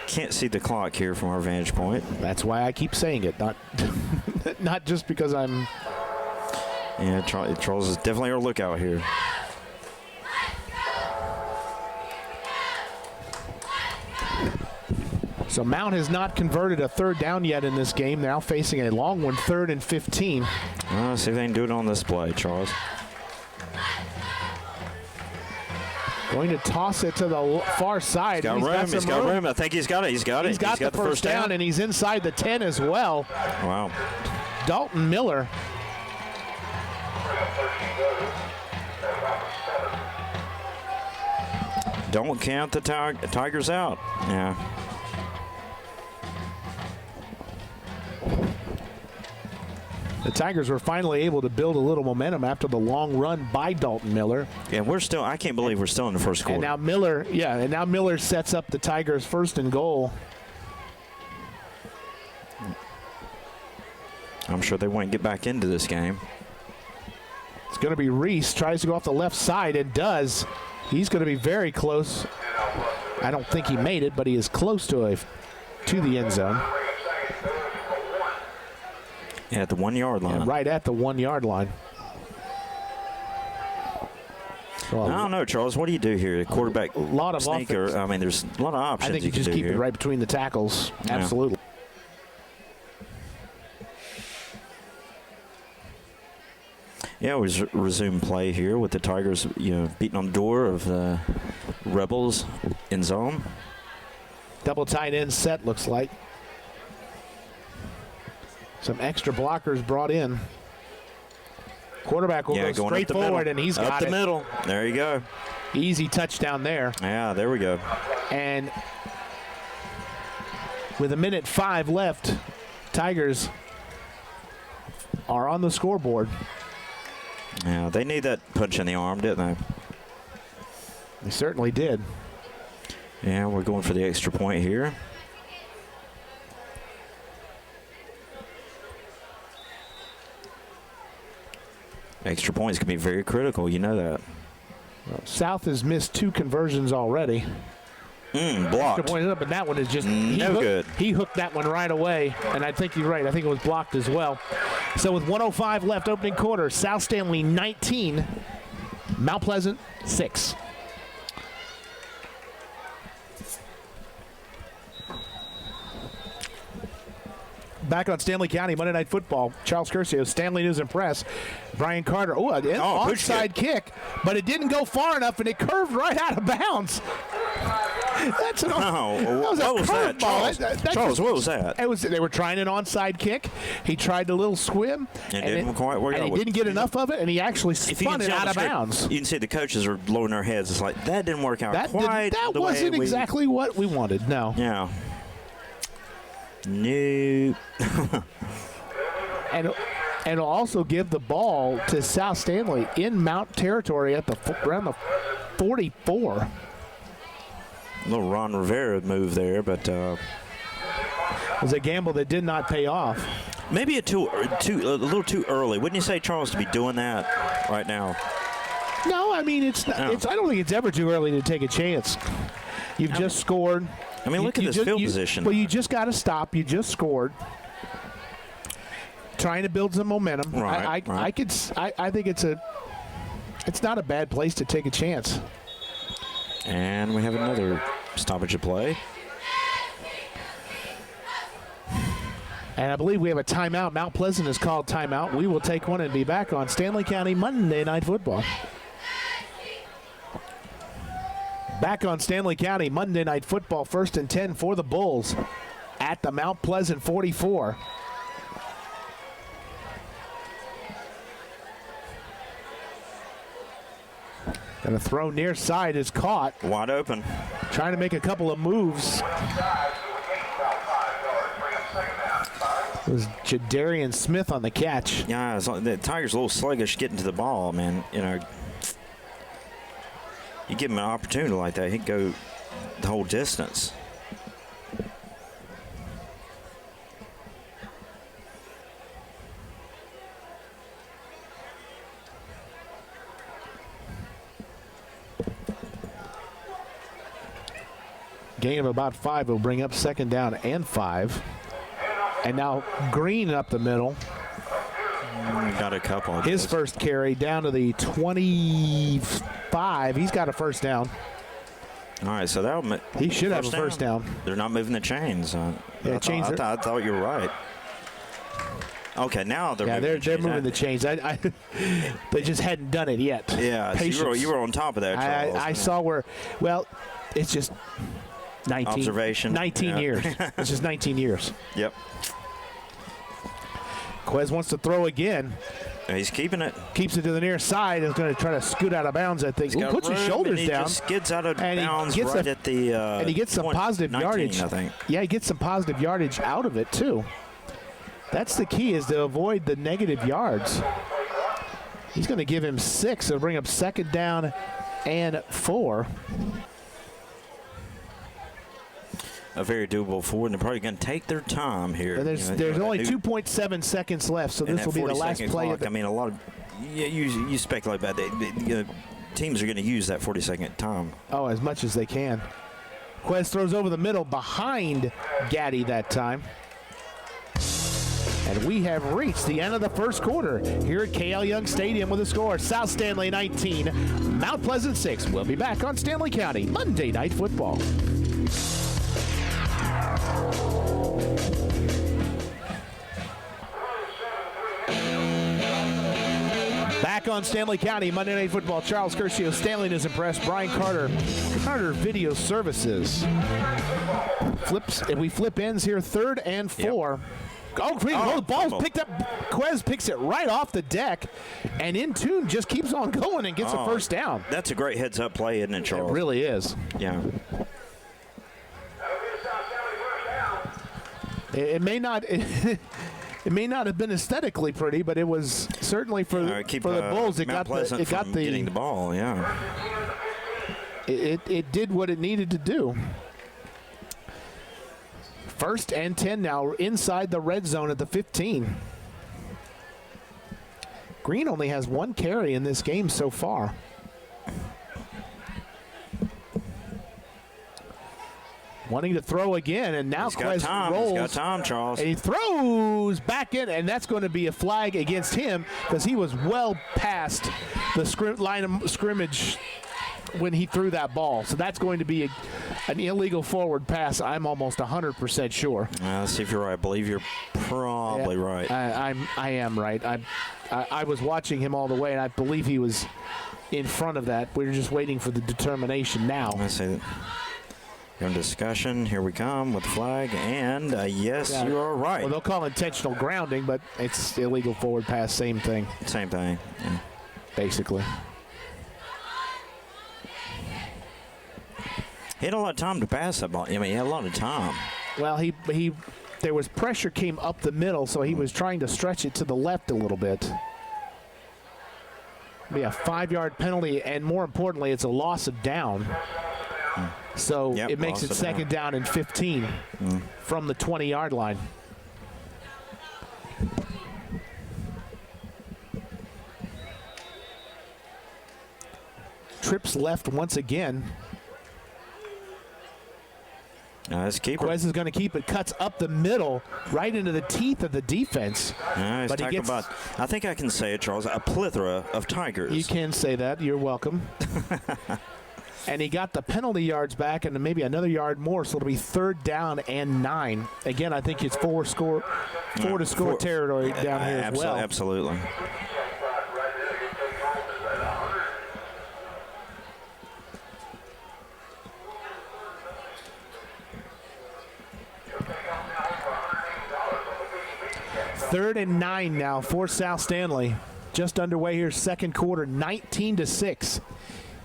can't see the clock here from our vantage point. That's why I keep saying it. Not just because I'm. Yeah, Charles is definitely our lookout here. So Mount has not converted a third down yet in this game. Now facing a long one, 3rd and 15. See if they can do it on this play, Charles. Going to toss it to the far side. He's got room. I think he's got it. He's got it. He's got the first down, and he's inside the 10 as well. Wow. Dalton Miller. Don't count the Tigers out. Yeah. The Tigers were finally able to build a little momentum after the long run by Dalton Miller. Yeah, I can't believe we're still in the first quarter. And now Miller sets up the Tigers' 1st and goal. I'm sure they want to get back into this game. It's going to be Reese. Tries to go off the left side and does. He's going to be very close. I don't think he made it, but he is close to the end zone. Yeah, at the 1 yard line. Yeah, right at the 1 yard line. Well, I don't know, Charles. What do you do here? Quarterback a lot of sneak offense. I mean, there's a lot of options. I think you can just do keep here. it right between the tackles. Yeah. Absolutely. Yeah, we resume play here with the Tigers, beating on the door of the Rebels in zone. Double tight end set, looks like. Some extra blockers brought in. Quarterback will go going straight up the forward, middle. and he's got up the it. middle. There you go. Easy touchdown there. Yeah, there we go. And with 1:05 left, Tigers are on the scoreboard. Yeah, they need that punch in the arm, didn't they? They certainly did. Yeah, we're going for the extra point here. Extra points can be very critical, you know that. Well, South has missed 2 conversions already. Blocked. But that one is just good. He hooked that one right away, and I think you're right. I think it was blocked as well. So with 1:05 left, opening quarter, South Stanley 19, Mount Pleasant 6. Back on Stanley County Monday Night Football, Charles Curcio, Stanley News and Press, Brian Carter. Oh, an onside kick, but it didn't go far enough, and it curved right out of bounds. That's an what was that? Charles, what was that? They were trying an onside kick. He tried a little swim, and didn't quite work out. He didn't get enough of it, and he actually spun it out of bounds. You can see the coaches are lowering their heads. It's like, that didn't work out quite That the wasn't way exactly what we wanted, no. Yeah. Nope. And it'll also give the ball to South Stanley in Mount territory at around the 44. Little Ron Rivera move there, but it was a gamble that did not pay off. Maybe a little too early. Wouldn't you say, Charles, to be doing that right now? No, I mean I don't think it's ever too early to take a chance. You've just scored. I mean, look at this field position. Well, you just got to stop. You just scored. Trying to build some momentum. Right, I think it's not a bad place to take a chance. And we have another stoppage of play. And I believe we have a timeout. Mount Pleasant has called timeout. We will take one and be back on Stanley County Monday Night Football. Back on Stanley County Monday Night Football, 1st and 10 for the Bulls at the Mount Pleasant 44. And a throw near side is caught. Wide open. Trying to make a couple of moves. It was Jadarian Smith on the catch. Yeah, the Tigers a little sluggish getting to the ball, man. You know, you give him an opportunity like that, he'd go the whole distance. Gain of about 5 will bring up 2nd down and 5. And now Green up the middle. Got a couple of His those. first carry down to the 25. He's got a first down. All right, so he should have a first down. They're not moving the chains. Yeah, I thought you were right. Okay, now they're moving the chains. They just hadn't done it yet. Yeah, so you were on top of that, Charles. I saw where. Well, it's just 19 observation. 19 years. It's just 19 years. Yep. Quez wants to throw again. He's keeping it. Keeps it to the near side. Is going to try to scoot out of bounds, I think. He puts his shoulders down. Just skids out of bounds right at the and he gets some positive 19, yardage. I think. Yeah, he gets some positive yardage out of it, too. That's the key, is to avoid the negative yards. He's going to give him 6. It'll bring up 2nd down and 4. A very doable forward, and they're probably going to take their time here. There's only 2.7 seconds left, so this will be the last play. Clock, I mean, a lot of you speculate about that. Teams are going to use that 40-second time. Oh, as much as they can. Quez throws over the middle behind Gaddy that time. And we have reached the end of the first quarter here at KL Young Stadium with a score. South Stanley 19, Mount Pleasant 6. We'll be back on Stanley County Monday Night Football. Back on Stanley County Monday Night Football. Charles Curcio, Stanley News and Press, Brian Carter, Carter Video Services. We flip ends here, 3rd and 4. Yep. The ball's fumble. picked up. Quez picks it right off the deck, and In Tune just keeps on going and gets a first down. That's a great heads-up play, isn't it, Charles? It really is. Yeah. It may not. It may not have been aesthetically pretty, but it was certainly for the Bulls. It Mount Pleasant from getting the ball. Yeah. It did what it needed to do. 1st and 10 now inside the red zone at the 15. Green only has 1 carry in this game so far. Wanting to throw again, and now Quez rolls. He's got time, Charles. And he throws back in, and that's going to be a flag against him because he was well past the line of scrimmage when he threw that ball. So that's going to be an illegal forward pass. I'm almost 100% sure. Let's see if you're right. I believe you're probably right. I am right. I was watching him all the way, and I believe he was in front of that. We're just waiting for the determination now. I see that. You're in discussion. Here we come with the flag, and yes, you are right. Well, they'll call intentional grounding, but it's illegal forward pass. Same thing. Same thing. Yeah. Basically. He had a lot of time to pass that ball. I mean, he had a lot of time. Well, there was pressure came up the middle, so he was trying to stretch it to the left a little bit. Be a 5-yard penalty, and more importantly, it's a loss of down. So it makes it second down and 15 from the 20-yard line. Trips left once again. Nice keeper. Quez is going to keep it, cuts up the middle, right into the teeth of the defense. But he gets, I think I can say it, Charles, a plethora of Tigers. You can say that. You're welcome. And he got the penalty yards back and maybe another yard more, so it'll be 3rd down and 9. Again, I think it's 4 to score territory down here as well. Absolutely. Third and 9 now for South Stanley. Just underway here, second quarter, 19-6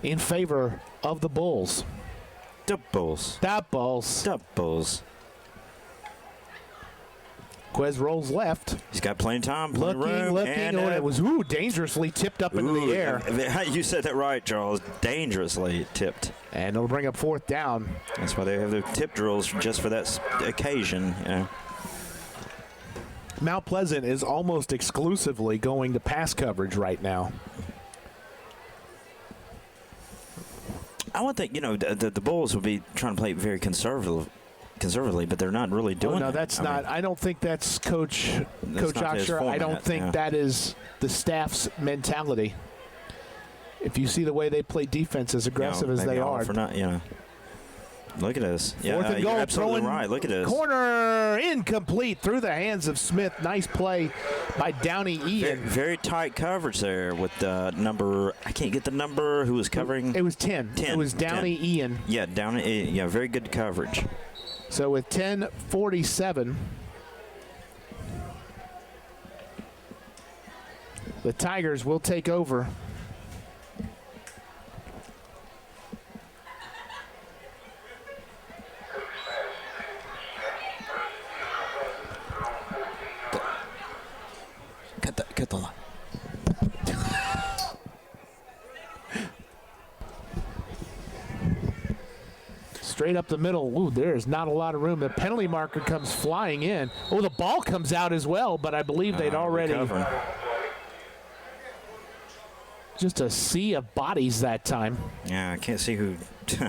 in favor of the Bulls. The Bulls. The Bulls. The Bulls. Quez rolls left. He's got plenty of time, plenty of room. Looking, and it was dangerously tipped up into the air. You said that right, Charles. Dangerously tipped. And it'll bring up 4th down. That's why they have their tip drills just for that occasion. Yeah. Mount Pleasant is almost exclusively going to pass coverage right now. I would think, the Bulls would be trying to play very conservatively, but they're not really doing that. No, that's not. I don't think that's Coach Oxer. I don't think that is the staff's mentality. If you see the way they play defense, as aggressive as they are. Look at this. Fourth and goal, you're absolutely right. Look at this. Corner incomplete through the hands of Smith. Nice play by Downey Ian. Very tight coverage there with the number. I can't get the number. Who was covering? It was 10. It was Downey 10. Ian. Yeah, Downey. Yeah, very good coverage. So with 10:47, the Tigers will take over. Cut the line. Straight up the middle. Ooh, there's not a lot of room. The penalty marker comes flying in. Oh, the ball comes out as well, but I believe they'd already. Just a sea of bodies that time. Yeah, I can't see who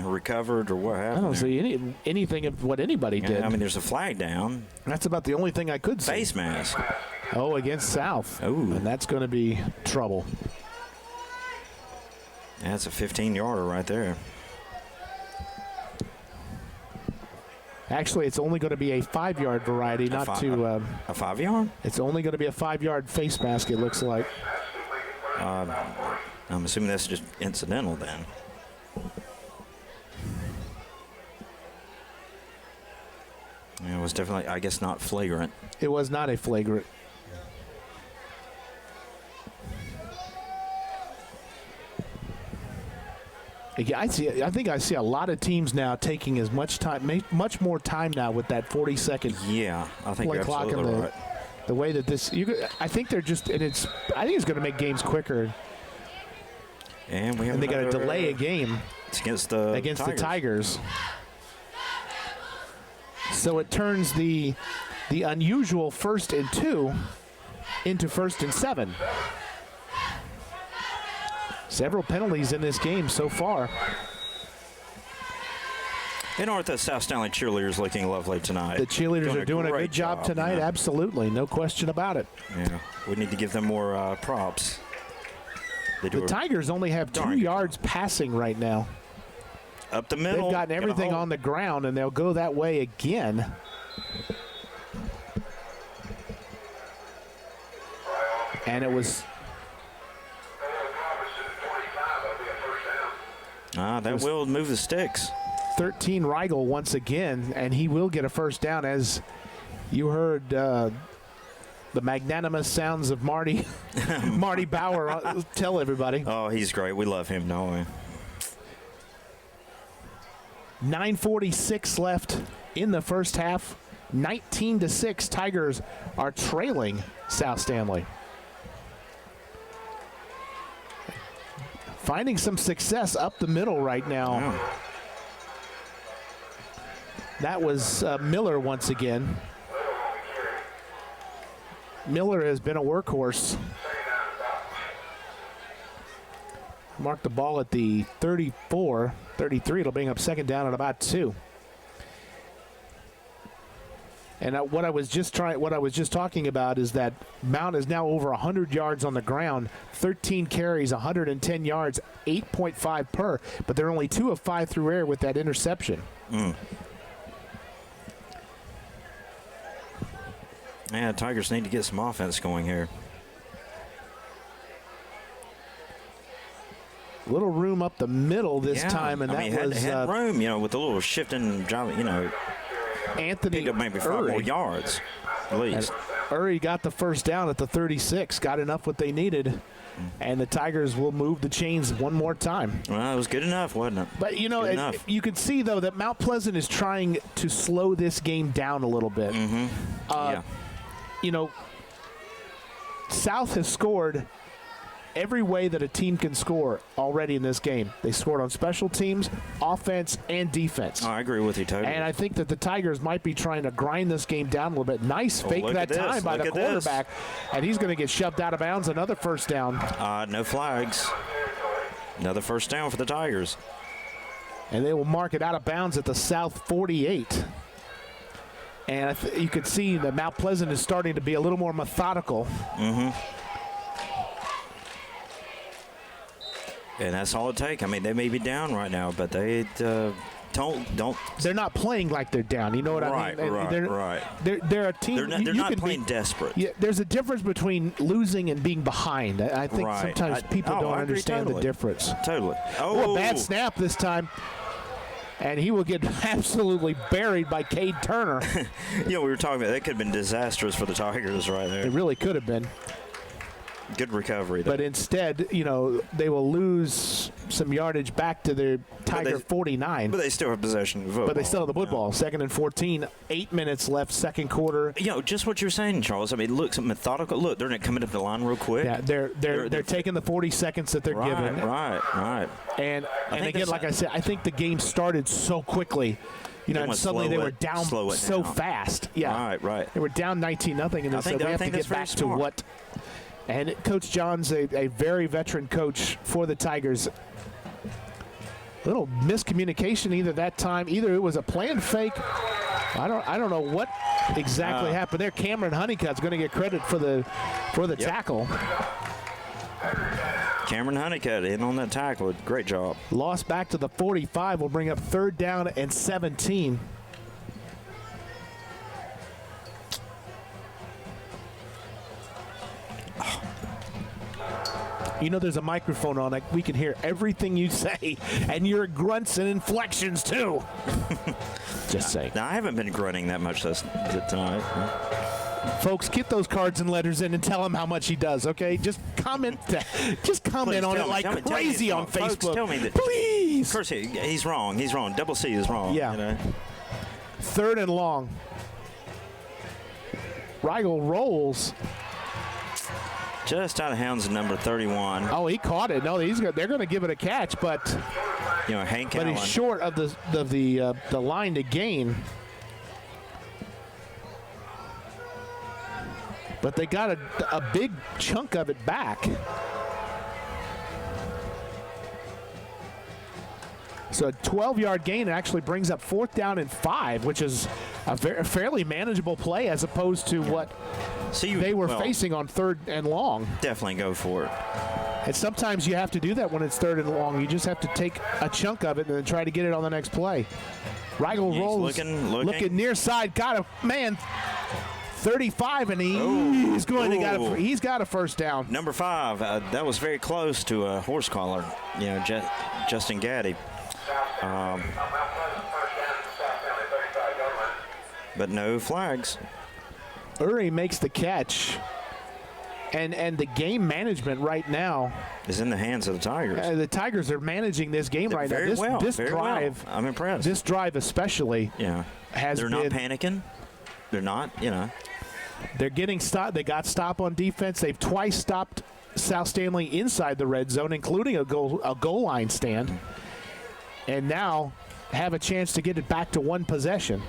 recovered or what happened. I don't see anything of what anybody did. I mean, there's a flag down. That's about the only thing I could see. Face mask. Oh, against South. Oh. And that's going to be trouble. That's a 15-yarder right there. Actually, it's only going to be a 5-yard variety, not to... a 5-yard? It's only going to be a 5-yard face mask, it looks like. I'm assuming that's just incidental then. Yeah, was definitely, I guess, not flagrant. It was not a flagrant. Yeah, I think I see a lot of teams now taking as much time, much more time now with that 40-second Yeah, I think play you're clock and absolutely right. the way that this. I think they're just, and it's. I think it's going to make games quicker. And we have And they got to another- delay a game It's against the Tigers. So it turns the unusual 1st and 2 into 1st and 7. Several penalties in this game so far. And aren't the South Stanley cheerleaders looking lovely tonight? The cheerleaders are doing a great good job tonight. Yeah. Absolutely, no question about it. Yeah, we need to give them more props. They do The Tigers only have 2 darn good yards passing right now. up the middle. They've gotten Gonna everything hold. on the ground, and they'll go that way again. And it was That will move the sticks. 13 Rigel once again, and he will get a first down, as you heard the magnanimous sounds of Marty Bauer tell everybody. Oh, he's great. We love him, don't we? 9:46 left in the first half. 19-6, Tigers are trailing South Stanley. Finding some success up the middle right now. Yeah. That was Miller once again. Miller has been a workhorse. Mark the ball at the 34, 33. It'll bring up second down at about 2. And what I was just talking about is that Mount is now over 100 yards on the ground, 13 carries, 110 yards, 8.5 per, but they're only 2 of 5 through air with that interception. Yeah, Tigers need to get some offense going here. Little room up the middle this Yeah, time, and I that mean, was had room, with a little shifting, Anthony picked up maybe 5 more Uri. yards, at least. Uri got the first down at the 36, got enough what they needed, and the Tigers will move the chains one more time. Well, it was good enough, wasn't it? But, Good enough. you can see, though, that Mount Pleasant is trying to slow this game down a little bit. Yeah. South has scored every way that a team can score already in this game. They scored on special teams, offense, and defense. Oh, I agree with you totally. And I think that the Tigers might be trying to grind this game down a little bit. Nice fake look that at this. time by Look the at this. quarterback. And he's going to get shoved out of bounds. Another first down. No flags. Another first down for the Tigers. And they will mark it out of bounds at the South 48. And you could see that Mount Pleasant is starting to be a little more methodical. And that's all it takes. I mean, they may be down right now, but they don't. They're not playing like they're down. You know what I mean? Right. They're a team. They're not playing desperate. Yeah, there's a difference between losing and being behind. I think Right. sometimes people I don't agree understand totally. the difference. Totally. Oh, a bad snap this time. And he will get absolutely buried by Cade Turner. We were talking about that could have been disastrous for the Tigers right there. It really could have been. Good recovery, though. But instead, they will lose some yardage back to their Tiger 49. But they still have possession of the football. But they still have the football. 2nd and 14, 8 minutes left, second quarter. Just what you're saying, Charles. I mean, look, methodical. Look, they're not coming up the line real quick. Yeah, they're taking the 40 seconds that they're given. Right. And again, like I said, I think the game started so quickly. And suddenly they were down so fast. Yeah. Right. They were down 19-0, and they said we have to get back to what. And Coach John's a very veteran coach for the Tigers. Little miscommunication either that time. Either it was a planned fake. I don't know what exactly happened there. Cameron Honeycutt's going to get credit for the tackle. Cameron Honeycutt in on that tackle. Great job. Lost back to the 45 will bring up 3rd down and 17. You know there's a microphone on it. We can hear everything you say, and your grunts and inflections, too. Just saying. Now, I haven't been grunting that much tonight. Folks, get those cards and letters in and tell him how much he does, okay? Just comment on it like crazy on Facebook. Folks, tell me that. Please. Of course, he's wrong. He's wrong. Double C is wrong. Yeah. You know? 3rd and long. Rigel rolls. Just out of bounds, number 31. Oh, he caught it. No, they're going to give it a catch, but Hank but Allen. he's short of the line to gain. But they got a big chunk of it back. So a 12-yard gain actually brings up 4th down and 5, which is a fairly manageable play as opposed to what they were facing on 3rd and long. Definitely go for it. And sometimes you have to do that when it's 3rd and long. You just have to take a chunk of it and then try to get it on the next play. Rigel rolls, looking near side, got a man. 35, and he's got a first down. Number 5, that was very close to a horse collar. Justin Gaddy. But no flags. Uri makes the catch, and the game management right now is in the hands of the Tigers. The Tigers are managing this game right now. This drive, I'm impressed. This drive especially, they're not panicking. They're not, They're getting stopped. They got stop on defense. They've twice stopped South Stanley inside the red zone, including a goal line stand, and now have a chance to get it back to one possession.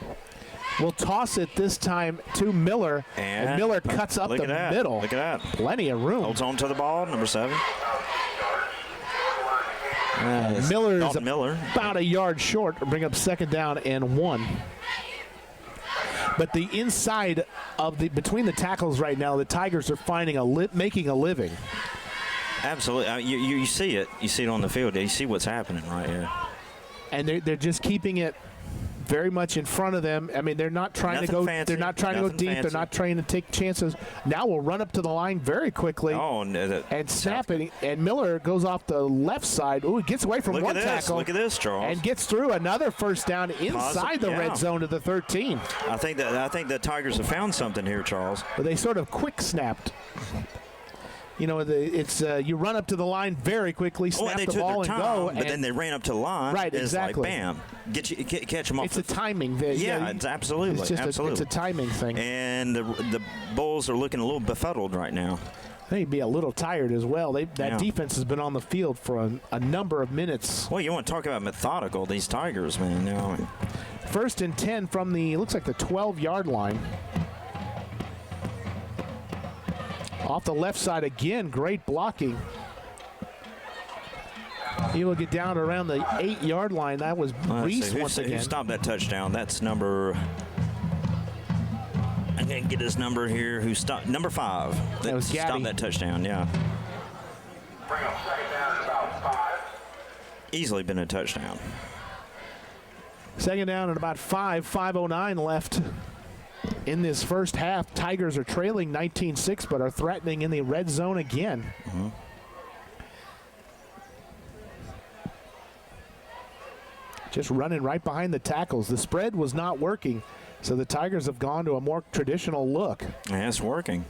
We'll toss it this time to Miller, and Miller cuts up the middle. Look at that. Plenty of room. Holds on to the ball, number 7. Miller's Miller. About a yard short to bring up 2nd down and 1. But the inside of between the tackles right now, the Tigers are finding making a living. Absolutely. You see it. You see it on the field. You see what's happening right here. And they're just keeping it very much in front of them. I mean, they're not trying to go. They're not trying to go deep. They're not trying to take chances. Now we'll run up to the line very quickly. And snap it. And Miller goes off the left side. Ooh, he gets away from one tackle. Look at this, Charles. And gets through another first down inside the red zone to the 13. I think the Tigers have found something here, Charles. But they sort of quick snapped. It's you run up to the line very quickly, snap the ball and go. But then they ran up to the line. Right, exactly. It's like, bam, catch them off. It's a timing thing. Yeah, it's absolutely. It's just it's a timing thing. And the Bulls are looking a little befuddled right now. They'd be a little tired as well. That defense has been on the field for a number of minutes. Well, you want to talk about methodical, these Tigers, man. 1st and 10 from looks like the 12-yard line. Off the left side again, great blocking. He will get down around the 8-yard line. That was Reese once again. Who stopped that touchdown? That's number. I'm going to get his number here. Who stopped? Number 5. That was Gaddy. Stopped that touchdown, yeah. Bring up 2nd down at about 5. Easily been a touchdown. 2nd down at about 5:09 left. In this first half, Tigers are trailing 19-6, but are threatening in the red zone again. Mm-hmm. Just running right behind the tackles. The spread was not working, so the Tigers have gone to a more traditional look. Yeah, it's working.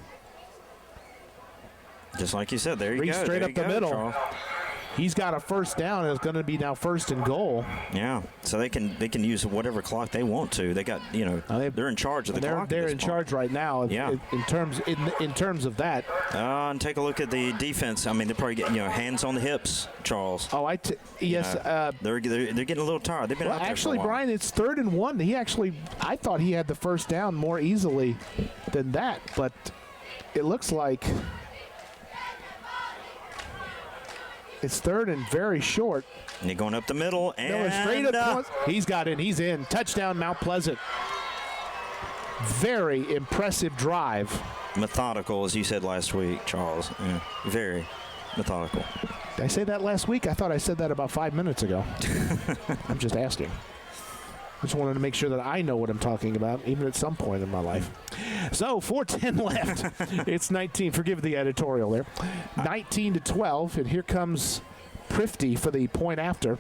Just like you said, there you go. Straight there up the middle. Charles. He's got a first down, and it's going to be now 1st and goal. Yeah, so they can use whatever clock they want to. They got they're in charge of the clock. They're in charge right now. Yeah. in terms of that. And take a look at the defense. I mean, they're probably getting hands on the hips, Charles. Oh, yes. They're getting a little tired. They've been out there actually, for a while. Brian, it's 3rd and 1. I thought he had the first down more easily than that, but it looks like. It's 3rd and very short. And they're going up the middle. And straight up. He's got it. He's in. Touchdown, Mount Pleasant. Very impressive drive. Methodical, as you said last week, Charles. Yeah, very methodical. Did I say that last week? I thought I said that about 5 minutes ago. I'm just asking. Just wanted to make sure that I know what I'm talking about, even at some point in my life. So 4:10 left. It's 19. Forgive the editorial there. 19-12, and here comes Prifty for the point after.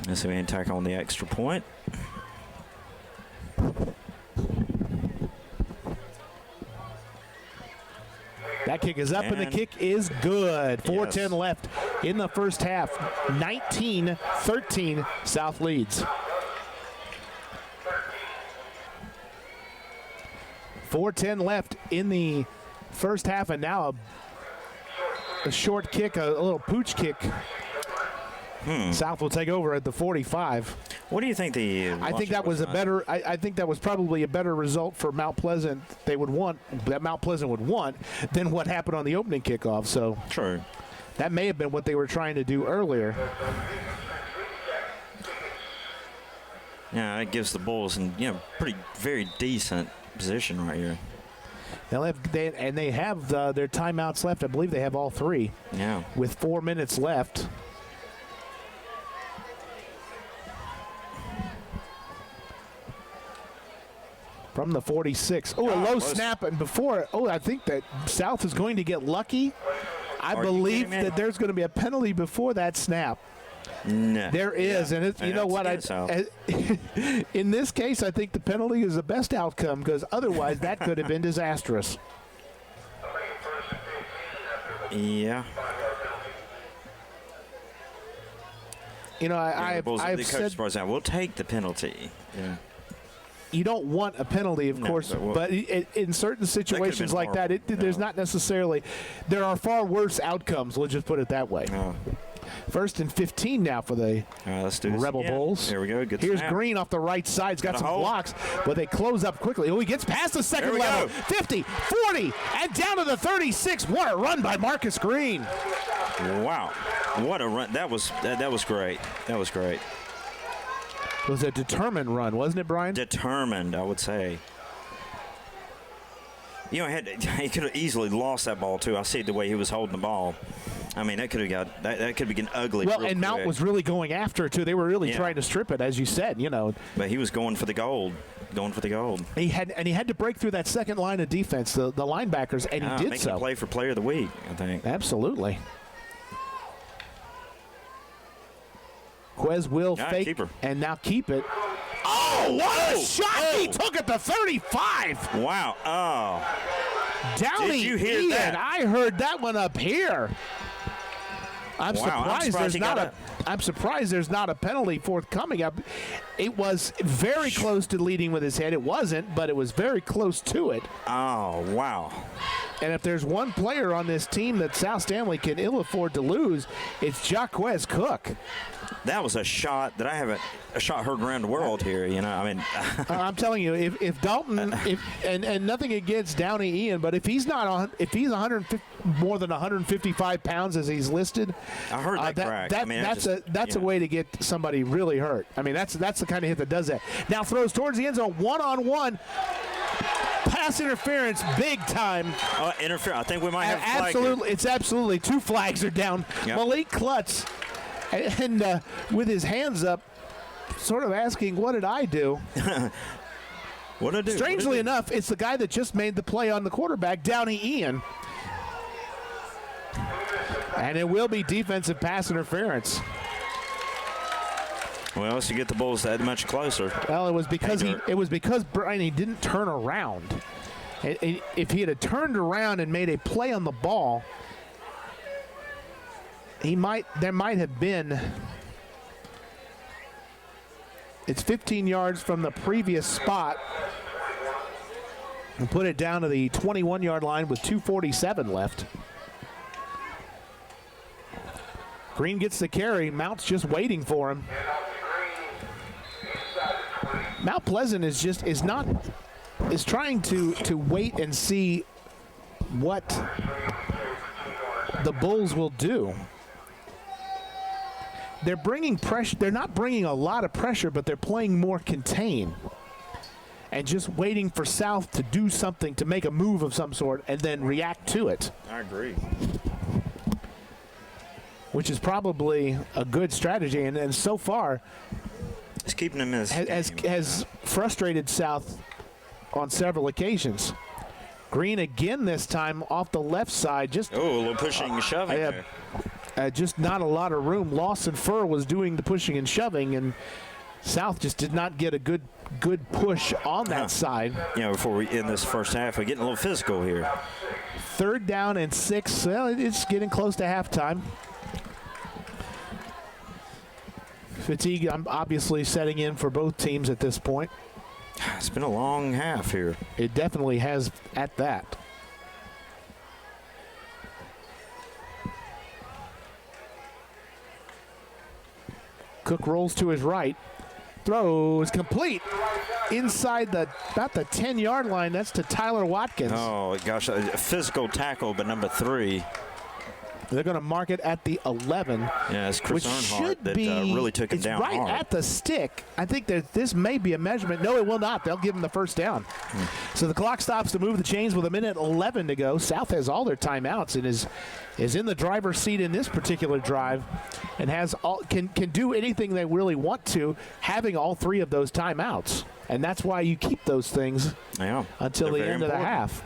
Let's see if we can tack on the extra point. That kick is up, and the kick is good. 4:10 Yes. left in the first half. 19-13, South leads. 4:10 left in the first half, and now a short kick, a little pooch kick. South will take over at the 45. What do you think the? I think that was a better. I think that was probably a better result for Mount Pleasant. Mount Pleasant would want than what happened on the opening kickoff. So True. that may have been what they were trying to do earlier. Yeah, it gives the Bulls in pretty very decent position right here. They have their timeouts left. I believe they have all three. Yeah. With 4 minutes left. From the 46. Oh, a low snap. And before, I think that South is going to get lucky. I believe that there's going to be a penalty before that snap. No. There is. Yeah. And it's, you know what? In this case, I think the penalty is the best outcome because otherwise that could have been disastrous. Yeah. You know, I've said we'll take the penalty. Yeah. You don't want a penalty, of course, but in certain situations like that, there's not necessarily. There are far worse outcomes. We'll just put it that way. Oh. First and 15 now for the let's do this Rebel again. Bulls. Here we go. Good Here's snap. Green off the right side. He's got some blocks, but they close up quickly. Oh, he gets past the second level. 50, 40, and down to the 36. What a run by Marcus Green. Wow. What a run. That was great. That was great. It was a determined run, wasn't it, Brian? Determined, I would say. He could have easily lost that ball too. I see the way he was holding the ball. I mean, that could have been ugly. Well, and Mount was really going after it too. They were really trying to strip it, as you said. But he was going for the gold. He had to break through that second line of defense, the linebackers, and he did making so. a play for Player of the Week, I think. Absolutely. Quez will fake keeper. and now keep it. Oh, what a shot he took at the 35. Wow. Oh. Downey Did you hear Ian, that? I heard that one up here. I'm surprised there's not a penalty forthcoming. It was very close to leading with his head. It wasn't, but it was very close to it. Oh, wow. And if there's one player on this team that South Stanley can ill afford to lose, it's Jaquez Cook. That was a shot that a shot heard around the world here. I mean, I'm telling you, if Dalton, and nothing against Downey Ian, but if he's more than 155 pounds as he's listed, I heard that crack. That's a way to get somebody really hurt. I mean, that's the kind of hit that does that. Now throws towards the end zone, one-on-one. Pass interference, big time. Interference. I think we might have a flag absolutely. It's absolutely 2 flags are down. Yep. Malik Klutz, and with his hands up, sort of asking, "What did I do?" What did I do? Strangely enough, it's the guy that just made the play on the quarterback, Downey Ian, and it will be defensive pass interference. Well, to get the Bulls that much closer. Well, it was because Brian, he didn't turn around. If he had turned around and made a play on the ball, there might have been. It's 15 yards from the previous spot. And put it down to the 21-yard line with 2:47 left. Green gets the carry. Mount's just waiting for him. Mount Pleasant is trying to wait and see what the Bulls will do. They're bringing pressure. They're not bringing a lot of pressure, but they're playing more contain and just waiting for South to do something, to make a move of some sort, and then react to it. I agree. Which is probably a good strategy, and so far, It's keeping him in his has frustrated South on several occasions. Green again this time off the left side. Just a little pushing and shoving there. Just not a lot of room. Lawson Furr was doing the pushing and shoving, and South just did not get a good push on that side. Before we end this first half, we're getting a little physical here. 3rd down and 6. Well, it's getting close to halftime. Fatigue obviously setting in for both teams at this point. It's been a long half here. It definitely has at that. Cook rolls to his right. Throw is complete. Inside about the 10-yard line. That's to Tyler Watkins. Oh, gosh. A physical tackle, but number 3. They're going to mark it at the 11. Yeah, it's Chris which Earnhardt should that be, really took him down right hard. at the stick. I think that this may be a measurement. No, it will not. They'll give him the first down. So the clock stops to move the chains with 1:11 to go. South has all their timeouts and is in the driver's seat in this particular drive and has can do anything they really want to, having all 3 of those timeouts. And that's why you keep those things until the end of the half.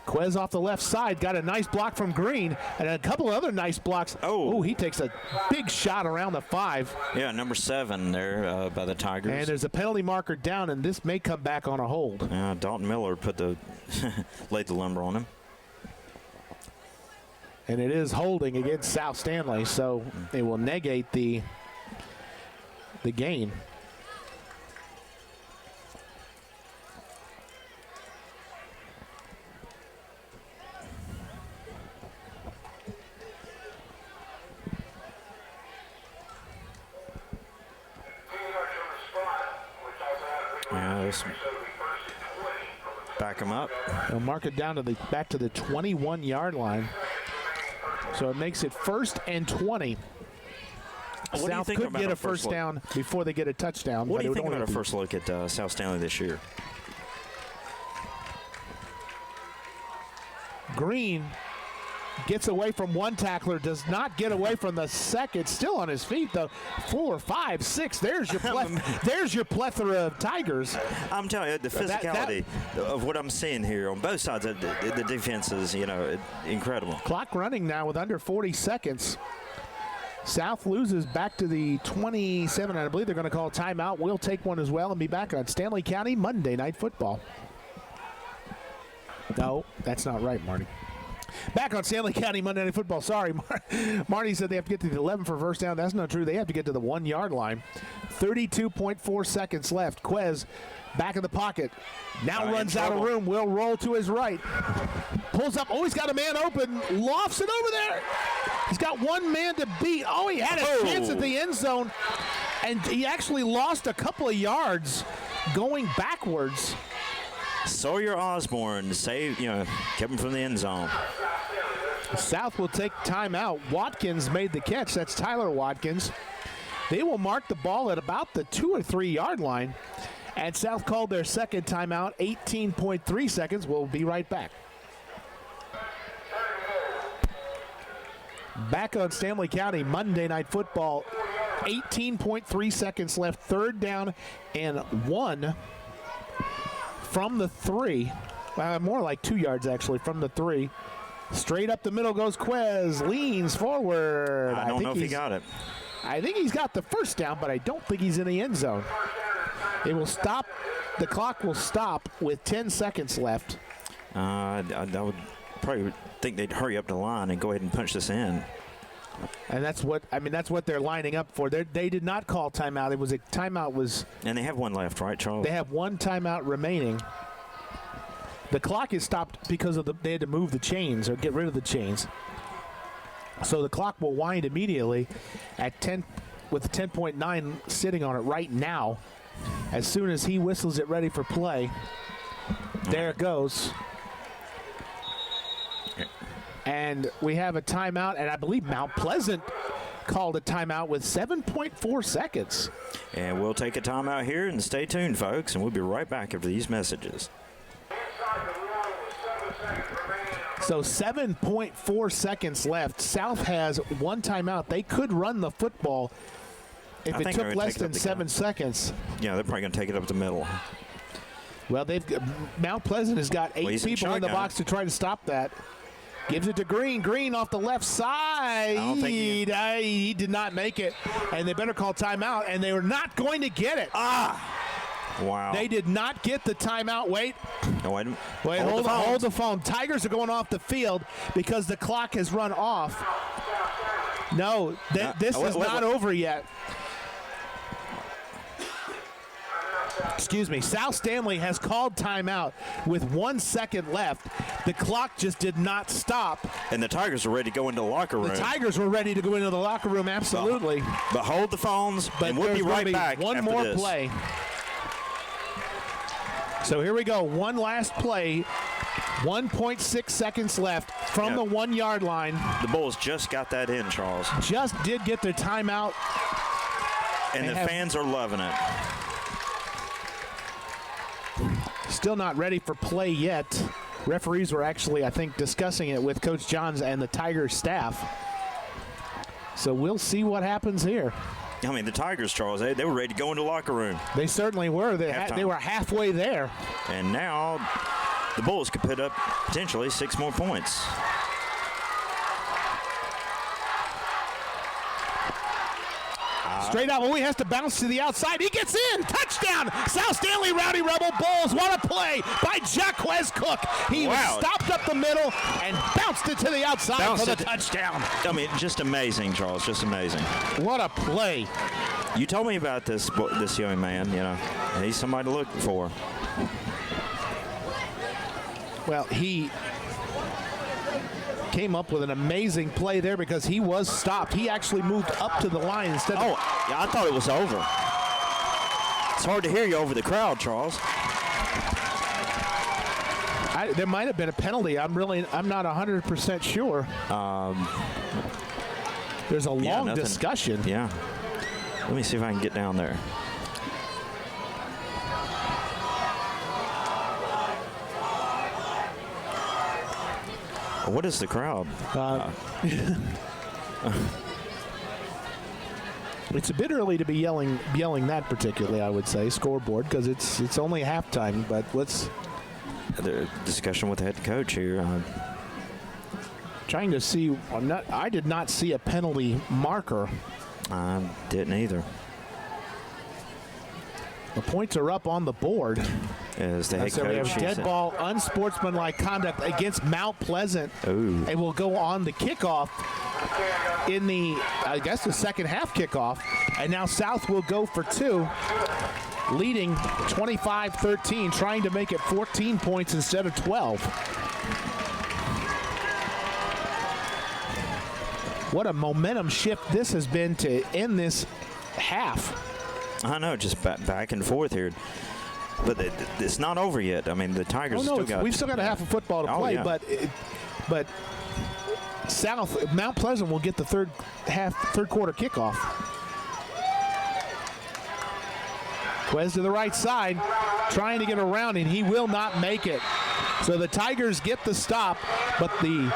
Quez off the left side, got a nice block from Green, and a couple other nice blocks. Oh, he takes a big shot around the 5. Yeah, number 7 there by the Tigers. And there's a penalty marker down, and this may come back on a hold. Dalton Miller laid the lumber on him. And it is holding against South Stanley, so it will negate the gain. Back him up. They'll mark it down to back to the 21-yard line. So it makes it 1st and 20. South could get a first down before they get a touchdown. What do you think about our first look at South Stanley this year? Green gets away from one tackler, does not get away from the second. Still on his feet, though. 4, 5, 6. There's your plethora of Tigers. I'm telling you, the physicality of what I'm seeing here on both sides of the defense is, incredible. Clock running now with under 40 seconds. South loses back to the 27, and I believe they're going to call a timeout. We'll take one as well and be back on Stanley County Monday Night Football. No, that's not right, Marty. Back on Stanley County Monday Night Football. Sorry, Marty said they have to get to the 11 for first down. That's not true. They have to get to the 1-yard line. 32.4 seconds left. Quez back in the pocket. Now runs out of room. Will roll to his right. Pulls up. Oh, he's got a man open. Lofts it over there. He's got one man to beat. Oh, he had a chance at the end zone. And he actually lost a couple of yards going backwards. Sawyer Osborne saved, kept him from the end zone. South will take timeout. Watkins made the catch. That's Tyler Watkins. They will mark the ball at about the 2 or 3 yard line. And South called their second timeout, 18.3 seconds. We'll be right back. Back on Stanley County Monday Night Football. 18.3 seconds left. 3rd down and 1 from the 3. More like 2 yards actually from the 3. Straight up the middle goes Quez. Leans forward. I don't know if he got it. I think he's got the first down, but I don't think he's in the end zone. It will stop. The clock will stop with 10 seconds left. I would probably think they'd hurry up the line and go ahead and punch this in. And that's what they're lining up for. They did not call timeout. It was a timeout was. And they have one left, right, Charles? They have one timeout remaining. The clock is stopped because of they had to move the chains or get rid of the chains. So the clock will wind immediately at 10 with the 10.9 sitting on it right now. As soon as he whistles it ready for play, there it goes. And we have a timeout, and I believe Mount Pleasant called a timeout with 7.4 seconds. And we'll take a timeout here, and stay tuned, folks, and we'll be right back after these messages. So 7.4 seconds left. South has one timeout. They could run the football if I it think took they're gonna less take it than up the 7 gut. seconds. Yeah, they're probably going to take it up the middle. Well, Mount Pleasant has got 8 he's in people in the shotgun. box to try to stop that. Gives it to Green. Green off the left side. don't think He did not make it, and they better call timeout, and they were not going to get it. Wow. They did not get the timeout. Wait. No, wait, Wait, hold the hold phones. the phone. Tigers are going off the field because the clock has run off. No, this is not over yet. Excuse me. South Stanley has called timeout with 1 second left. The clock just did not stop. And the Tigers are ready to go into the locker room. The Tigers were ready to go into the locker room, absolutely. But hold the phones, But and we'll be there's gonna right back one after more this. play. So here we go. One last play. 1.6 seconds left from the 1 yard line. The Bulls just got that in, Charles. Just did get their timeout. And the fans are loving it. Still not ready for play yet. Referees were actually, I think, discussing it with Coach Johns and the Tigers staff. So we'll see what happens here. I mean, the Tigers, Charles, they were ready to go into the locker room. They certainly were. They Halftime. were halfway there. And now the Bulls could put up potentially 6 more points. Straight out. Well, he has to bounce to the outside. He gets in. Touchdown. South Stanley Rowdy Rebel Bulls. What a play by Jaquez Cook. He stopped up the middle and bounced it to the outside for the touchdown. I mean, just amazing, Charles. Just amazing. What a play. You told me about this young man. You know, he's somebody to look for. Well, he came up with an amazing play there because he was stopped. He actually moved up to the line instead of... Yeah, I thought it was over. It's hard to hear you over the crowd, Charles. There might have been a penalty. I'm not 100% sure. There's a long discussion. Yeah. Let me see if I can get down there. What is the crowd? It's a bit early to be yelling that particularly, I would say, scoreboard, because it's only halftime. But let's the discussion with the head coach here. Trying to see. I did not see a penalty marker. I didn't either. The points are up on the board. As the head So we coach. have dead ball, unsportsmanlike conduct against Mount Pleasant. Ooh. It will go on the kickoff in the, I guess, the second half kickoff. And now South will go for 2, leading 25-13, trying to make it 14 points instead of 12. What a momentum shift this has been to end this half. I know, just back and forth here. But it's not over yet. I mean, the Tigers we've still got a half of football to play, yeah. but Mount Pleasant will get the third quarter kickoff. Quez to the right side, trying to get around, and he will not make it. So the Tigers get the stop, but the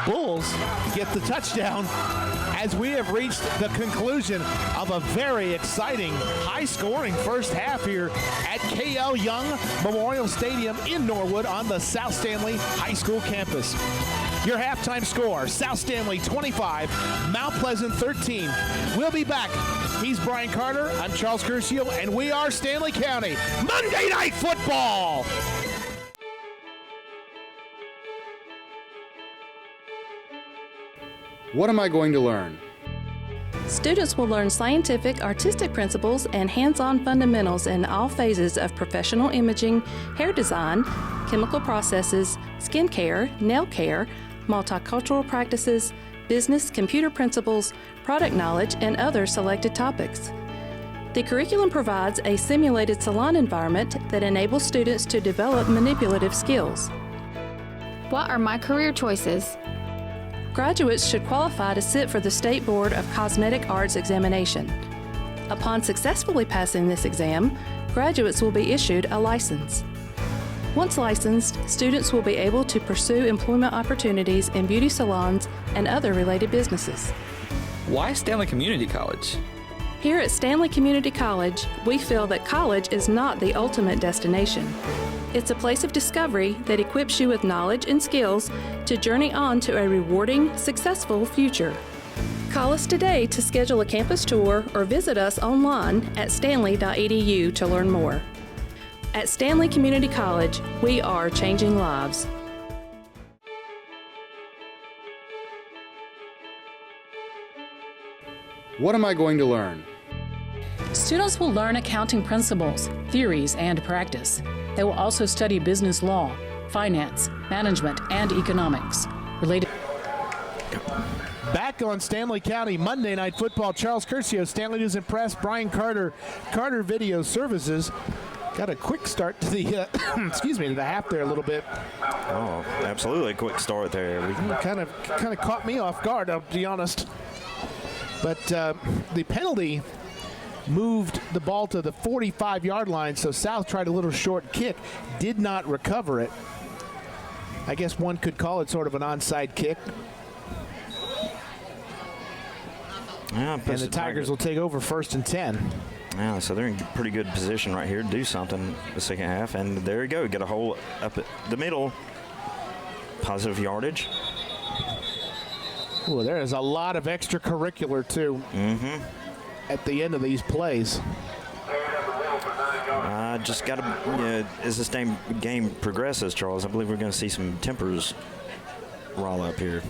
Bulls get the touchdown as we have reached the conclusion of a very exciting, high-scoring first half here at K.L. Young Memorial Stadium in Norwood on the South Stanley High School campus. Your halftime score, South Stanley 25, Mount Pleasant 13. We'll be back. He's Brian Carter, I'm Charles Curcio, and we are Stanley County Monday Night Football. What am I going to learn? Students will learn scientific, artistic principles and hands-on fundamentals in all phases of professional imaging, hair design, chemical processes, skin care, nail care, multicultural practices, business, computer principles, product knowledge, and other selected topics. The curriculum provides a simulated salon environment that enables students to develop manipulative skills. What are my career choices? Graduates should qualify to sit for the State Board of Cosmetic Arts examination. Upon successfully passing this exam, graduates will be issued a license. Once licensed, students will be able to pursue employment opportunities in beauty salons and other related businesses. Why Stanley Community College? Here at Stanley Community College, we feel that college is not the ultimate destination. It's a place of discovery that equips you with knowledge and skills to journey on to a rewarding, successful future. Call us today to schedule a campus tour or visit us online at stanley.edu to learn more. At Stanley Community College, we are changing lives. What am I going to learn? Students will learn accounting principles, theories, and practice. They will also study business law, finance, management, and economics. Back on Stanley County Monday Night Football, Charles Curcio, Stanley News and Press, Brian Carter, Carter Video Services. Got a quick start to the, to the half there a little bit. Oh, absolutely, a quick start there. Kind of caught me off guard, I'll be honest. But the penalty moved the ball to the 45-yard line, so South tried a little short kick, did not recover it. I guess one could call it sort of an onside kick. Yeah, and the Tigers will take over 1st and 10. Yeah, so they're in pretty good position right here to do something the second half. And there you go, get a hole up at the middle. Positive yardage. Well, there is a lot of extracurricular, too, at the end of these plays. Just got to, as this game progresses, Charles, I believe we're going to see some tempers roll up here.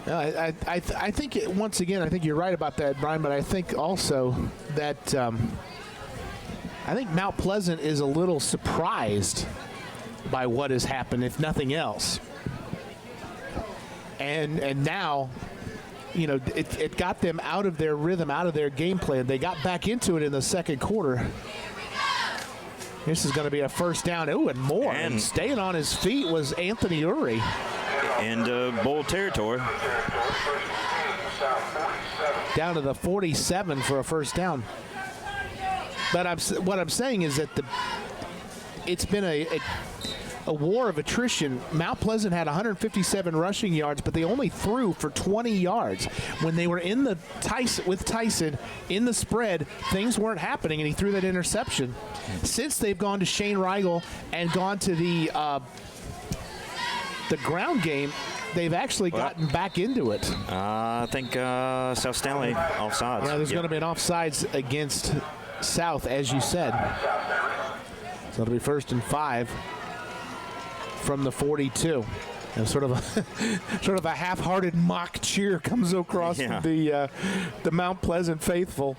I think, once again, I think you're right about that, Brian, but I think also that I think Mount Pleasant is a little surprised by what has happened, if nothing else. And now, it got them out of their rhythm, out of their game plan. They got back into it in the second quarter. This is going to be a first down. Ooh, and more. And staying on his feet was Anthony Uri. And Bull territory. Down to the 47 for a first down. But what I'm saying is that it's been a war of attrition. Mount Pleasant had 157 rushing yards, but they only threw for 20 yards. When they were in the Tyson in the spread, things weren't happening, and he threw that interception. Since they've gone to Shane Rigel and gone to the ground game, they've actually gotten back into it. I think South Stanley offsides. Yeah, there's going to be an offsides against South, as you said. So it'll be 1st and 5 from the 42. And sort of a half-hearted mock cheer comes across the Mount Pleasant faithful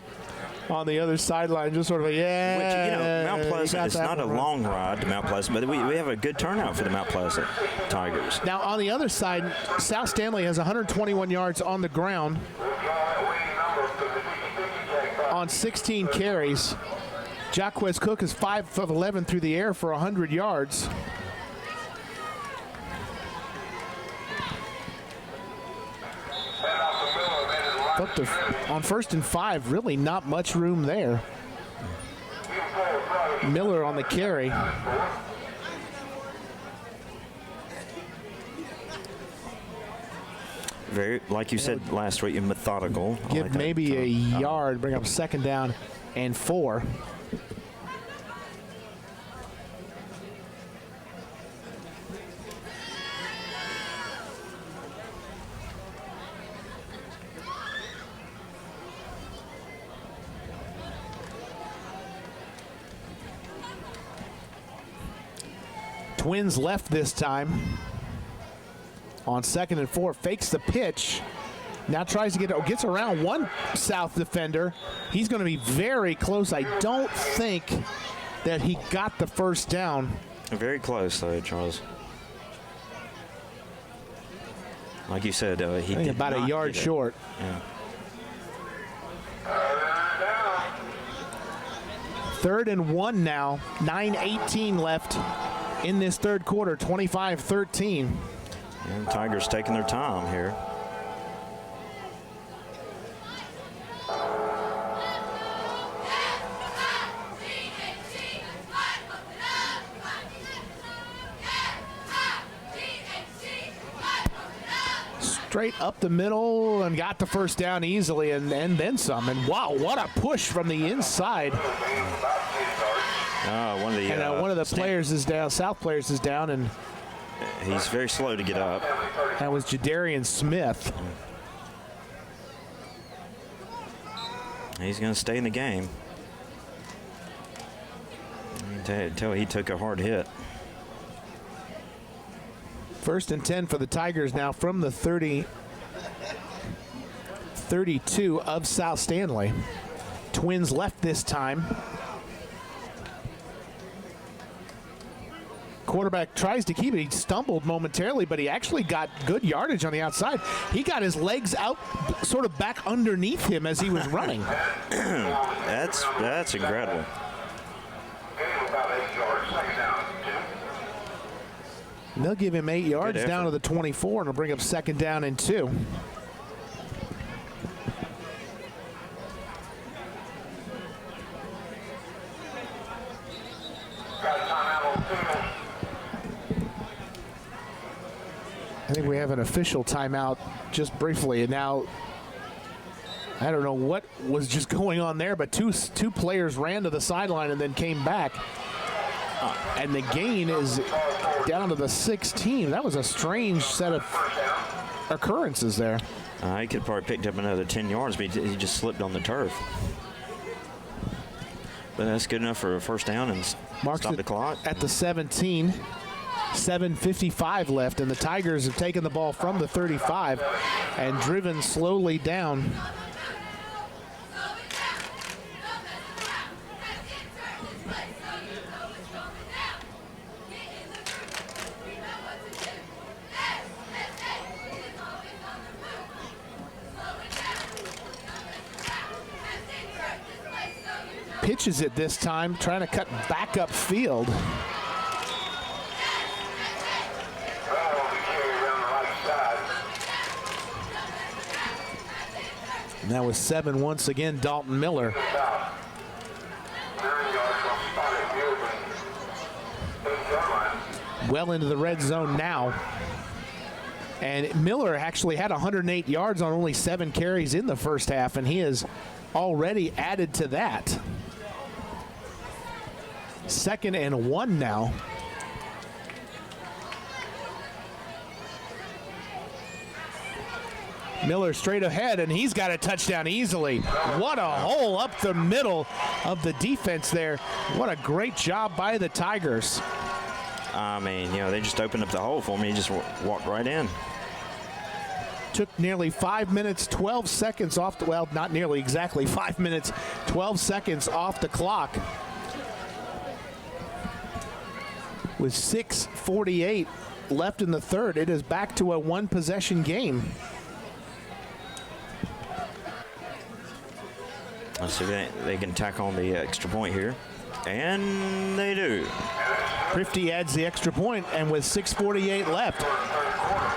on the other sideline, just sort of Which, Mount Pleasant is not a long ride to Mount Pleasant, but we have a good turnout for the Mount Pleasant Tigers. Now, on the other side, South Stanley has 121 yards on the ground on 16 carries. Jaquez Cook is 5 of 11 through the air for 100 yards. But on 1st and 5, really not much room there. Miller on the carry. Very, like you said last week, methodical. Give like maybe a yard, bring up 2nd down and 4. Twins left this time on 2nd and 4, fakes the pitch. Now tries to gets around one South defender. He's going to be very close. I don't think that he got the first down. Very close, though, Charles. Like you said, he did about a yard short. Yeah. 3rd and 1 now. 9:18 left in this third quarter. 25-13. And Tigers taking their time here. Straight up the middle and got the first down easily and then some. And wow, what a push from the inside. One of the players is down, South players is down, and he's very slow to get up. That was Jadarian Smith. He's going to stay in the game until he took a hard hit. 1st and 10 for the Tigers now from the 32 of South Stanley. Twins left this time. Quarterback tries to keep it. He stumbled momentarily, but he actually got good yardage on the outside. He got his legs out, sort of back underneath him as he was running. That's incredible. And they'll give him 8 yards down to the 24, and it'll bring up 2nd down and 2. I think we have an official timeout just briefly, and now I don't know what was just going on there, but two players ran to the sideline and then came back. And the gain is down to the 16. That was a strange set of occurrences there. He could have probably picked up another 10 yards, but he just slipped on the turf. But that's good enough for a 1st down and stop the clock. At the 17, 7:55 left, and the Tigers have taken the ball from the 35 and driven slowly down. Pitches it this time, trying to cut back up field. And that was 7 once again, Dalton Miller. Well into the red zone now. And Miller actually had 108 yards on only 7 carries in the first half, and he has already added to that. 2nd and 1 now. Miller straight ahead, and he's got a touchdown easily. What a hole up the middle of the defense there. What a great job by the Tigers. I mean, they just opened up the hole for me. He just walked right in. Took nearly 5 minutes, 12 seconds off the, well, not nearly, exactly 5 minutes, 12 seconds off the clock. With 6:48 left in the third, it is back to a 1-possession game. Let's see if they can tack on the extra point here. And they do. Prifty adds the extra point, and with 6:48 left,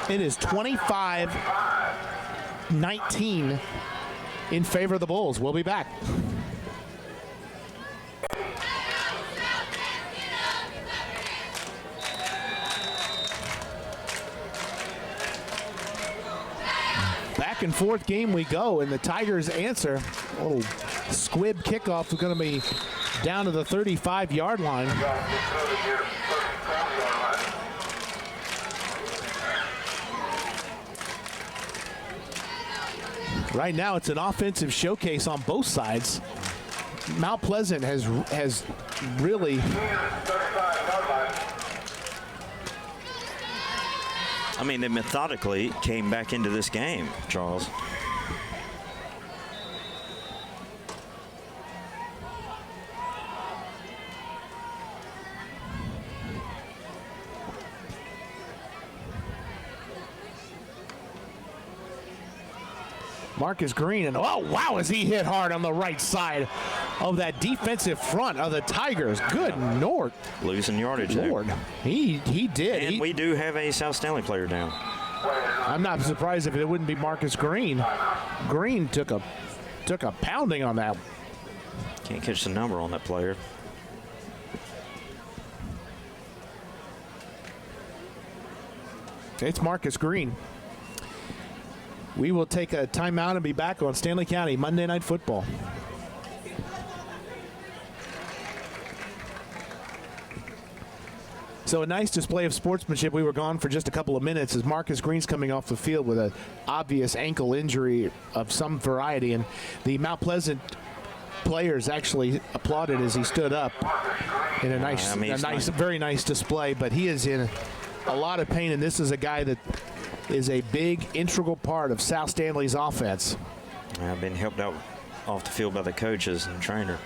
it is 25-19 in favor of the Bulls. We'll be back. Back and forth game we go, and the Tigers answer. A little squib kickoff is going to be down to the 35-yard line. Right now, it's an offensive showcase on both sides. Mount Pleasant has really. I mean, they methodically came back into this game, Charles. Marcus Green, and oh wow, is he hit hard on the right side of that defensive front of the Tigers. Good Lord. Losing yardage Lord. there. He did. And we do have a South Stanley player down. I'm not surprised if it wouldn't be Marcus Green. Green took a pounding on that. Can't catch the number on that player. It's Marcus Green. We will take a timeout and be back on Stanley County Monday Night Football. So a nice display of sportsmanship. We were gone for just a couple of minutes as Marcus Green's coming off the field with an obvious ankle injury of some variety, and the Mount Pleasant players actually applauded as he stood up in a nice, very nice display. But he is in a lot of pain, and this is a guy that is a big, integral part of South Stanley's offense. I've been helped out off the field by the coaches and trainer.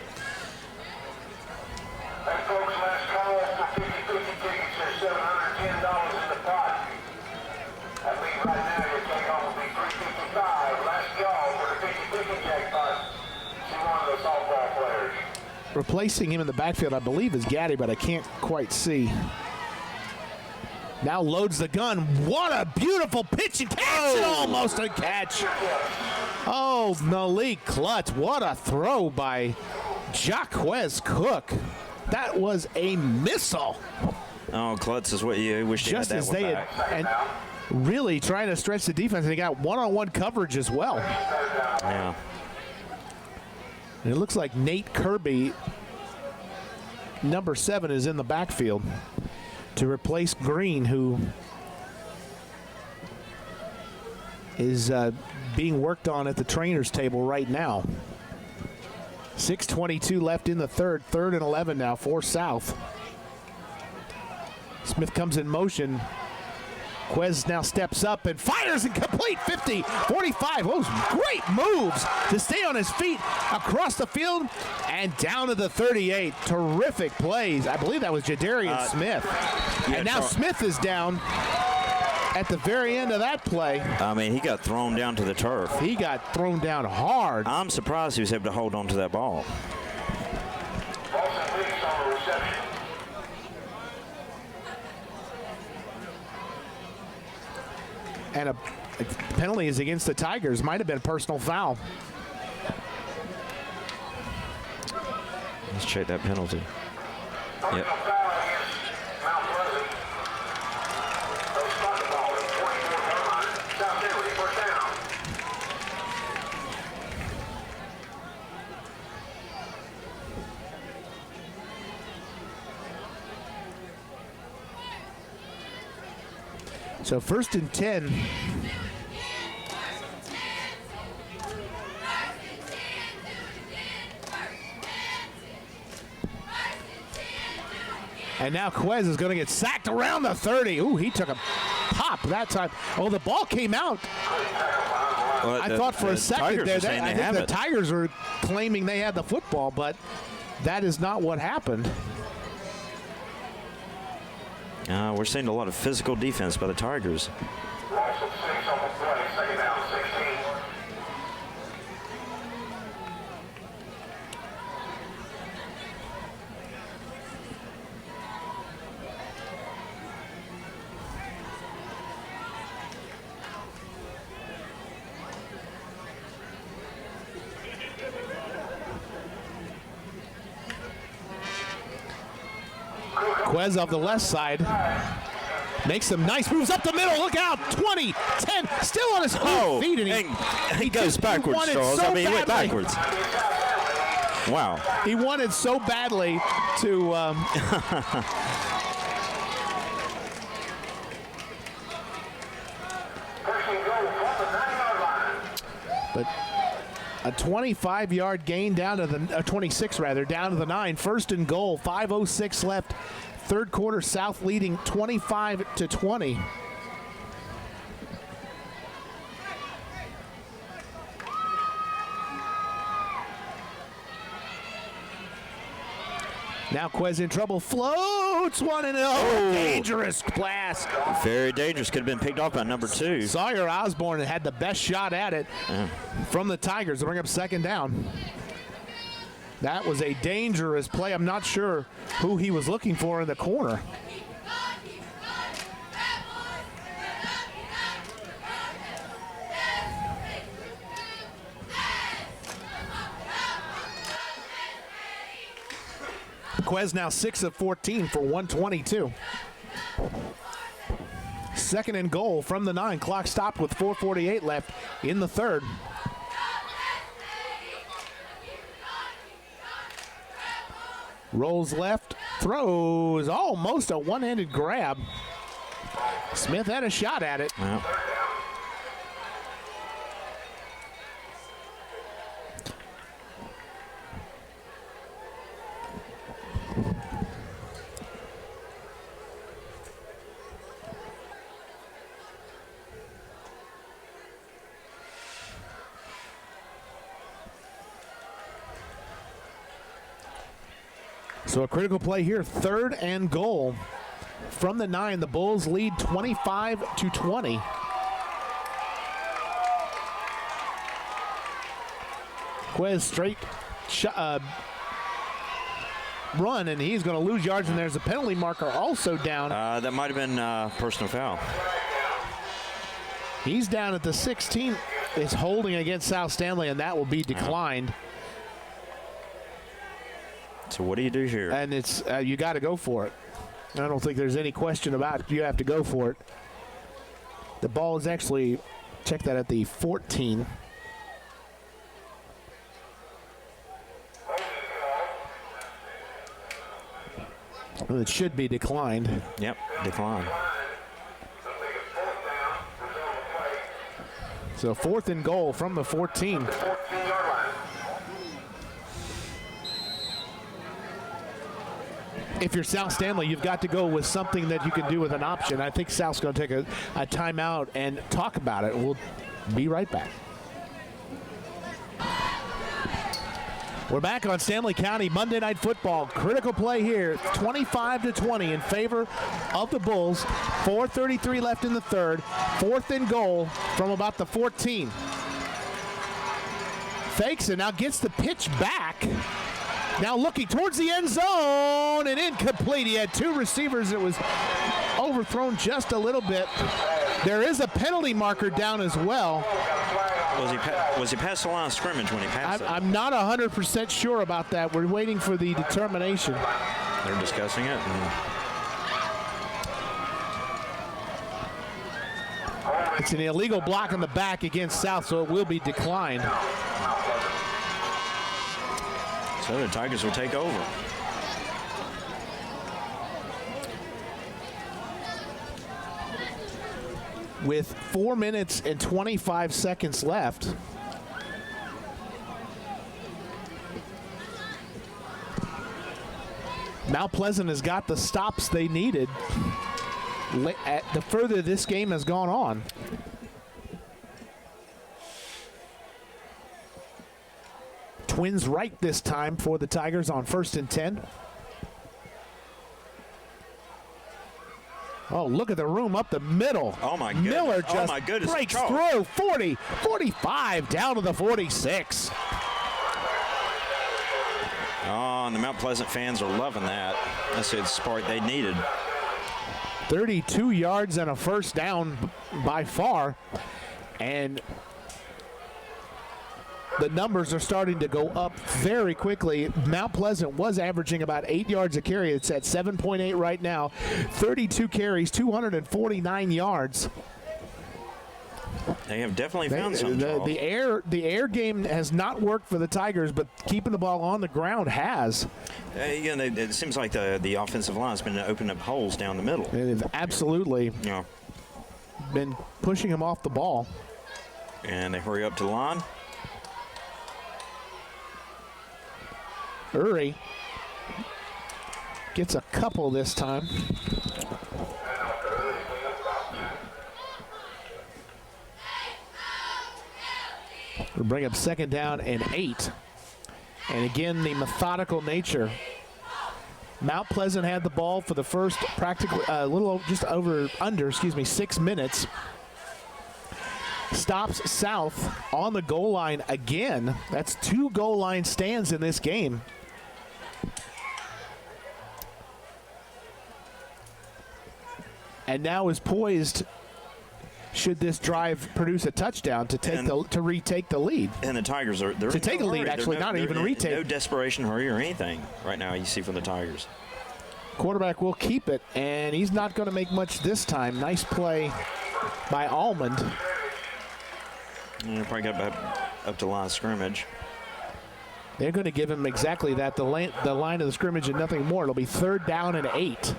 Hey, folks, last call for 50-50 tickets. There's $710 in the pot. That means right now your takeoff will be $355. Last call for the 50-50 jackpot. See one of the softball players. Replacing him in the backfield, I believe, is Gaddy, but I can't quite see. Now loads the gun. What a beautiful pitch and catch! And almost a catch. Oh, Malik Klutz. What a throw by Jaquez Cook. That was a missile. Oh, Klutz is what you wish you had that one back. And really trying to stretch the defense, and they got one-on-one coverage as well. Yeah. And it looks like Nate Kirby, number 7, is in the backfield to replace Green, who is being worked on at the trainer's table right now. 6:22 left in the third. 3rd and 11 now for South. Smith comes in motion. Quez now steps up and fires and complete. 50, 45. Those great moves to stay on his feet across the field and down to the 38. Terrific plays. I believe that was Jadarian Smith. And now Smith is down at the very end of that play. I mean, he got thrown down to the turf. He got thrown down hard. I'm surprised he was able to hold on to that ball. And a penalty is against the Tigers. Might have been a personal foul. Let's check that penalty. Yep. So 1st and 10. And now Quez is going to get sacked around the 30. Ooh, he took a pop that time. Oh, the ball came out. Well, I thought for a second there, I think the Tigers were claiming they had the football, but that is not what happened. We're seeing a lot of physical defense by the Tigers. Quez off the left side makes some nice moves up the middle. Look out, 20, 10, still on his feet. And he goes backwards, Charles. So he went backwards. Wow. He wanted so badly to... but a 25-yard gain down to the 26 rather, down to the 9. 1st and goal, 5:06 left. 3rd quarter, South leading 25-20. Now Quez in trouble, floats one and dangerous pass. Very dangerous. Could have been picked off by number 2. Sawyer Osborne had the best shot at it from the Tigers to bring up 2nd down. That was a dangerous play. I'm not sure who he was looking for in the corner. Quez now 6 of 14 for 122. 2nd and goal from the 9. Clock stopped with 4:48 left in the 3rd. Rolls left, throws, almost a one-handed grab. Smith had a shot at it. Yeah. So a critical play here, 3rd and goal from the 9. The Bulls lead 25-20. Quez straight run, and he's going to lose yards, and there's a penalty marker also down. That might have been personal foul. He's down at the 16. It's holding against South Stanley, and that will be declined. So what do you do here? And it's you got to go for it. I don't think there's any question about it. You have to go for it. The ball is actually, check that, at the 14. Well, it should be declined. Yep, declined. So 4th and goal from the 14. If you're South Stanley, you've got to go with something that you can do with an option. I think South's going to take a timeout and talk about it. We'll be right back. We're back on Stanley County Monday Night Football. Critical play here, 25-20 in favor of the Bulls. 4:33 left in the 3rd. 4th and goal from about the 14. Fakes it, now gets the pitch back. Now looking towards the end zone and incomplete. He had 2 receivers. It was overthrown just a little bit. There is a penalty marker down as well. Was he past the line of scrimmage when he passed it? I'm not 100% sure about that. We're waiting for the determination. They're discussing it. It's an illegal block on the back against South, so it will be declined. So the Tigers will take over. With 4 minutes and 25 seconds left. Mount Pleasant has got the stops they needed the further this game has gone on. Twins right this time for the Tigers on 1st and 10. Oh, look at the room up the middle. Oh, my goodness. Miller just breaks through. 40, 45, down to the 46. Oh, and the Mount Pleasant fans are loving that. That's the spark they needed. 32 yards and a first down by far. And the numbers are starting to go up very quickly. Mount Pleasant was averaging about 8 yards a carry. It's at 7.8 right now. 32 carries, 249 yards. They have definitely found something. The air game has not worked for the Tigers, but keeping the ball on the ground has. It seems like the offensive line has been opening up holes down the middle. They've absolutely been pushing him off the ball. And they hurry up to the line. Uri gets a couple this time. We'll bring up 2nd down and 8. And again, the methodical nature. Mount Pleasant had the ball for the first practically a little just under 6 minutes. Stops South on the goal line again. That's 2 goal line stands in this game. And now is poised, should this drive produce a touchdown, to retake the lead. And the Tigers are to take a lead, actually, not even retake. No desperation hurry or anything right now you see from the Tigers. Quarterback will keep it, and he's not going to make much this time. Nice play by Almond. Probably got up to line of scrimmage. They're going to give him exactly that, the line of the scrimmage and nothing more. It'll be 3rd down and 8.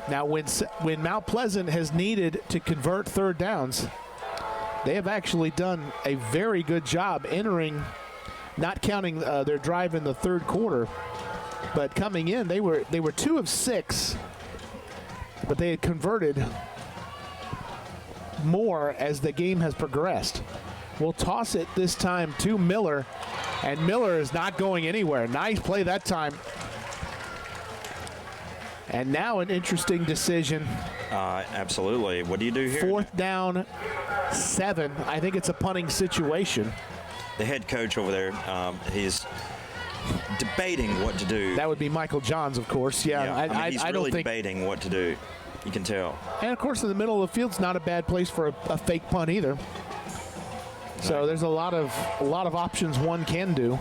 Now, when Mount Pleasant has needed to convert 3rd downs, they have actually done a very good job entering, not counting their drive in the 3rd quarter, but coming in, they were 2 of 6, but they had converted more as the game has progressed. We'll toss it this time to Miller, and Miller is not going anywhere. Nice play that time. And now an interesting decision. Absolutely. What do you do here? 4th down, 7. I think it's a punting situation. The head coach over there, he's debating what to do. That would be Michael Johns, of course. Yeah, he's I really don't think debating what to do. You can tell. And of course, in the middle of the field's not a bad place for a fake punt either. So there's a lot of options one can do.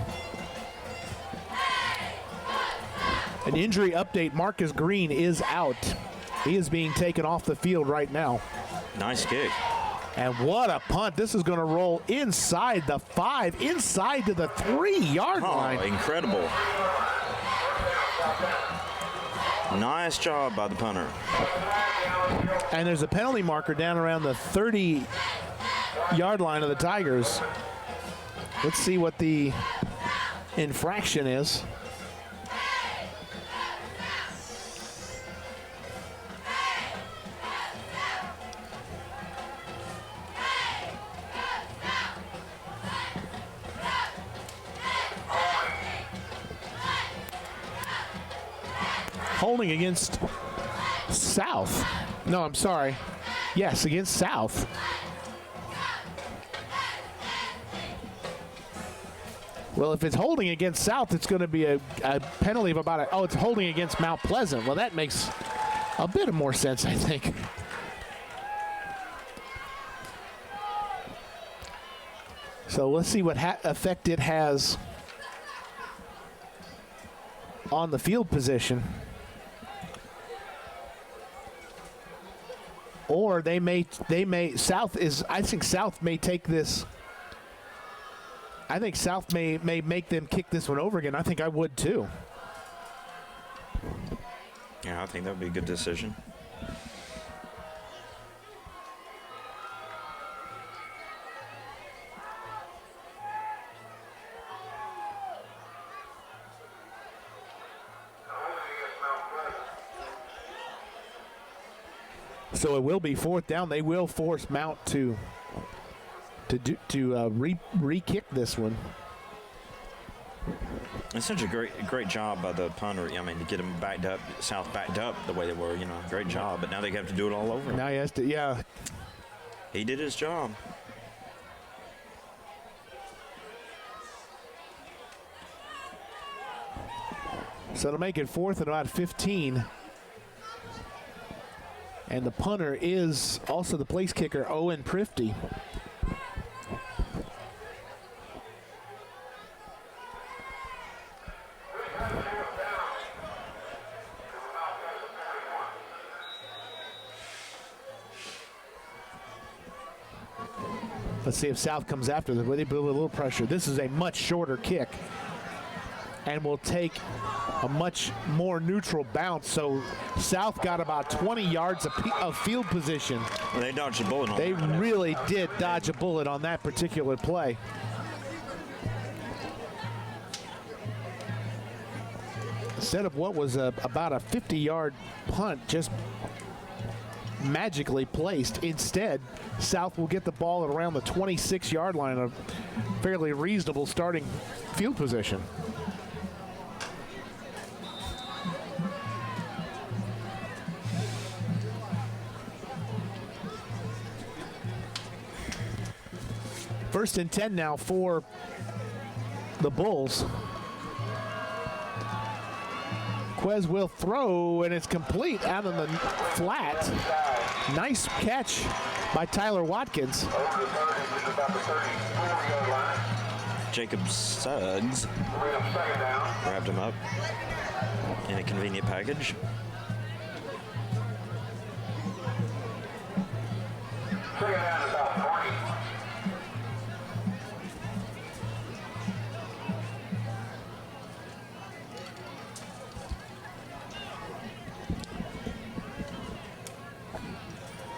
An injury update: Marcus Green is out. He is being taken off the field right now. Nice kick. And what a punt. This is going to roll inside the 5, inside to the 3-yard line. Incredible. Nice job by the punter. And there's a penalty marker down around the 30-yard line of the Tigers. Let's see what the infraction is. Holding against South. No, I'm sorry. Yes, against South. Well, if it's holding against South, it's going to be a penalty of about it's holding against Mount Pleasant. Well, that makes a bit of more sense, I think. So let's see what effect it has on the field position. Or I think South may take this. I think South may make them kick this one over again. I think I would too. Yeah, I think that would be a good decision. So it will be 4th down. They will force Mount to re-kick this one. It's such a great job by the punter. I mean, to get them backed up, South backed up the way they were. Great job. But now they have to do it all over. Now he has to. Yeah. He did his job. So to make it 4th and about 15. And the punter is also the place kicker, Owen Prifty. Let's see if South comes after them. They build a little pressure. This is a much shorter kick and will take a much more neutral bounce. So South got about 20 yards of field position. Well, they dodged a bullet on They that. really did dodge a bullet on that particular play. Instead of what was about a 50-yard punt just magically placed, instead South will get the ball at around the 26-yard line, a fairly reasonable starting field position. First and 10 now for the Bulls. Quez will throw, and it's complete out on the flat. Nice catch by Tyler Watkins. Jacob Suggs grabbed him up in a convenient package. Second down about 40.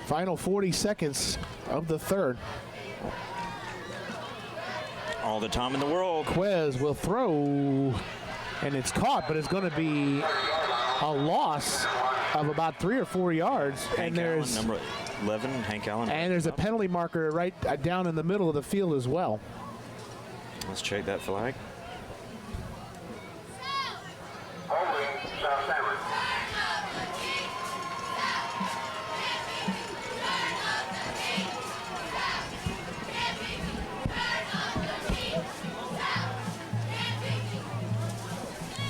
Final 40 seconds of the third. All the time in the world. Quez will throw, and it's caught, but it's going to be a loss of about 3 or 4 yards. Hank Allen, number 11, Hank Allen. And there's a penalty marker right down in the middle of the field as well. Let's check that flag. Holding South Stanley.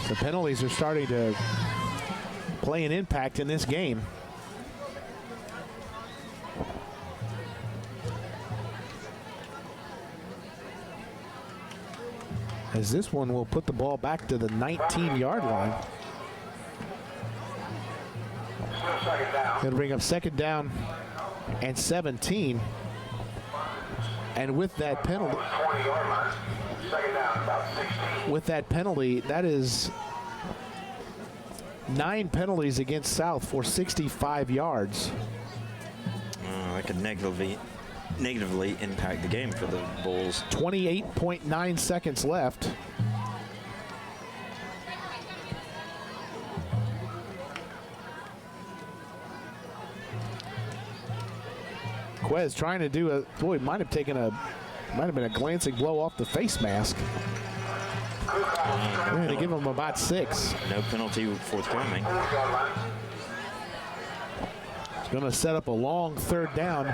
The penalties are starting to play an impact in this game. As this one will put the ball back to the 19-yard line. It'll bring up second down and 17. And with that penalty, that is 9 penalties against South for 65 yards. That could negatively impact the game for the Bulls. 28.9 seconds left. Quez trying to do a, boy, might have been a glancing blow off the face mask. We're going to give him about 6. No penalty forthcoming. It's going to set up a long third down,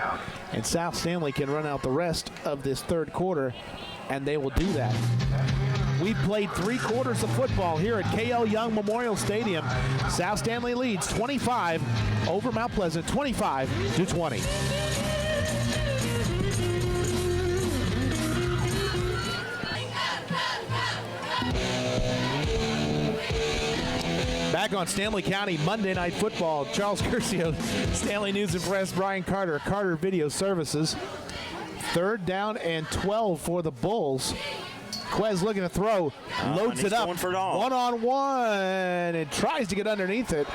and South Stanley can run out the rest of this third quarter, and they will do that. We played 3 quarters of football here at K.L. Young Memorial Stadium. South Stanley leads 25 over Mount Pleasant, 25-20. Back on Stanley County Monday Night Football, Charles Curcio, Stanley News and Press, Brian Carter, Carter Video Services. Third down and 12 for the Bulls. Quez looking to throw, loads it up, one-on-one, and tries to get underneath it.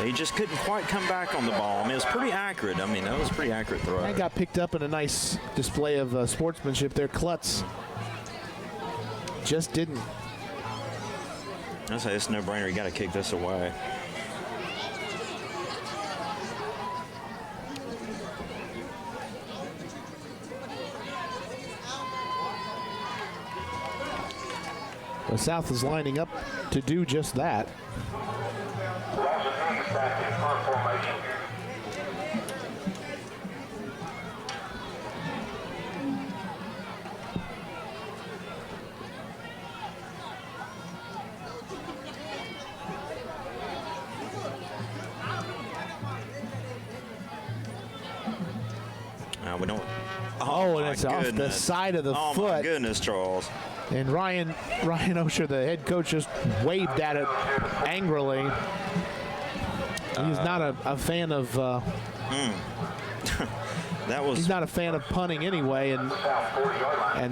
He just couldn't quite come back on the ball. I mean, it was pretty accurate. I mean, that was a pretty accurate throw. And got picked up in a nice display of sportsmanship there. Klutz just didn't. I say it's no brainer. You got to kick this away. The South is lining up to do just that. We don't. Oh, and it's off the side of the foot. Oh my goodness, Charles. And Ryan Osher, the head coach, just waved at it angrily. He's not a fan of. He's not a fan of punting anyway, and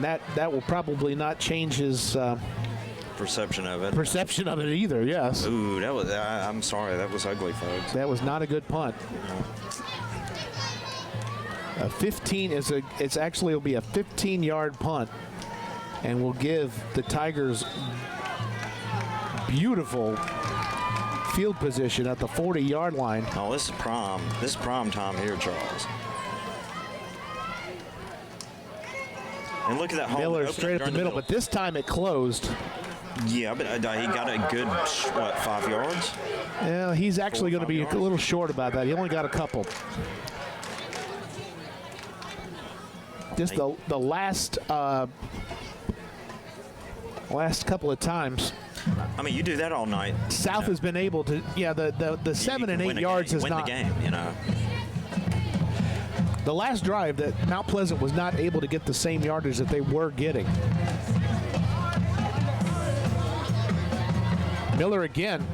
that will probably not change his perception of it. Perception of it either. Yes. Ooh, that was. I'm sorry, that was ugly, folks. That was not a good punt. No. A 15 is a. It's actually will be a 15-yard punt, and will give the Tigers beautiful field position at the 40-yard line. Oh, this is prime. This is prime time here, Charles. And look at that hole. Miller straight up the middle, but this time it closed. Yeah, but he got a good, what, 5 yards? Yeah, he's actually going to be a little short about that. He only got a couple. Just the last couple of times. I mean, you do that all night. South has been able to, the 7 and 8 yards is not. Win the game, you know. the last drive that Mount Pleasant was not able to get the same yardage that they were getting. Miller again.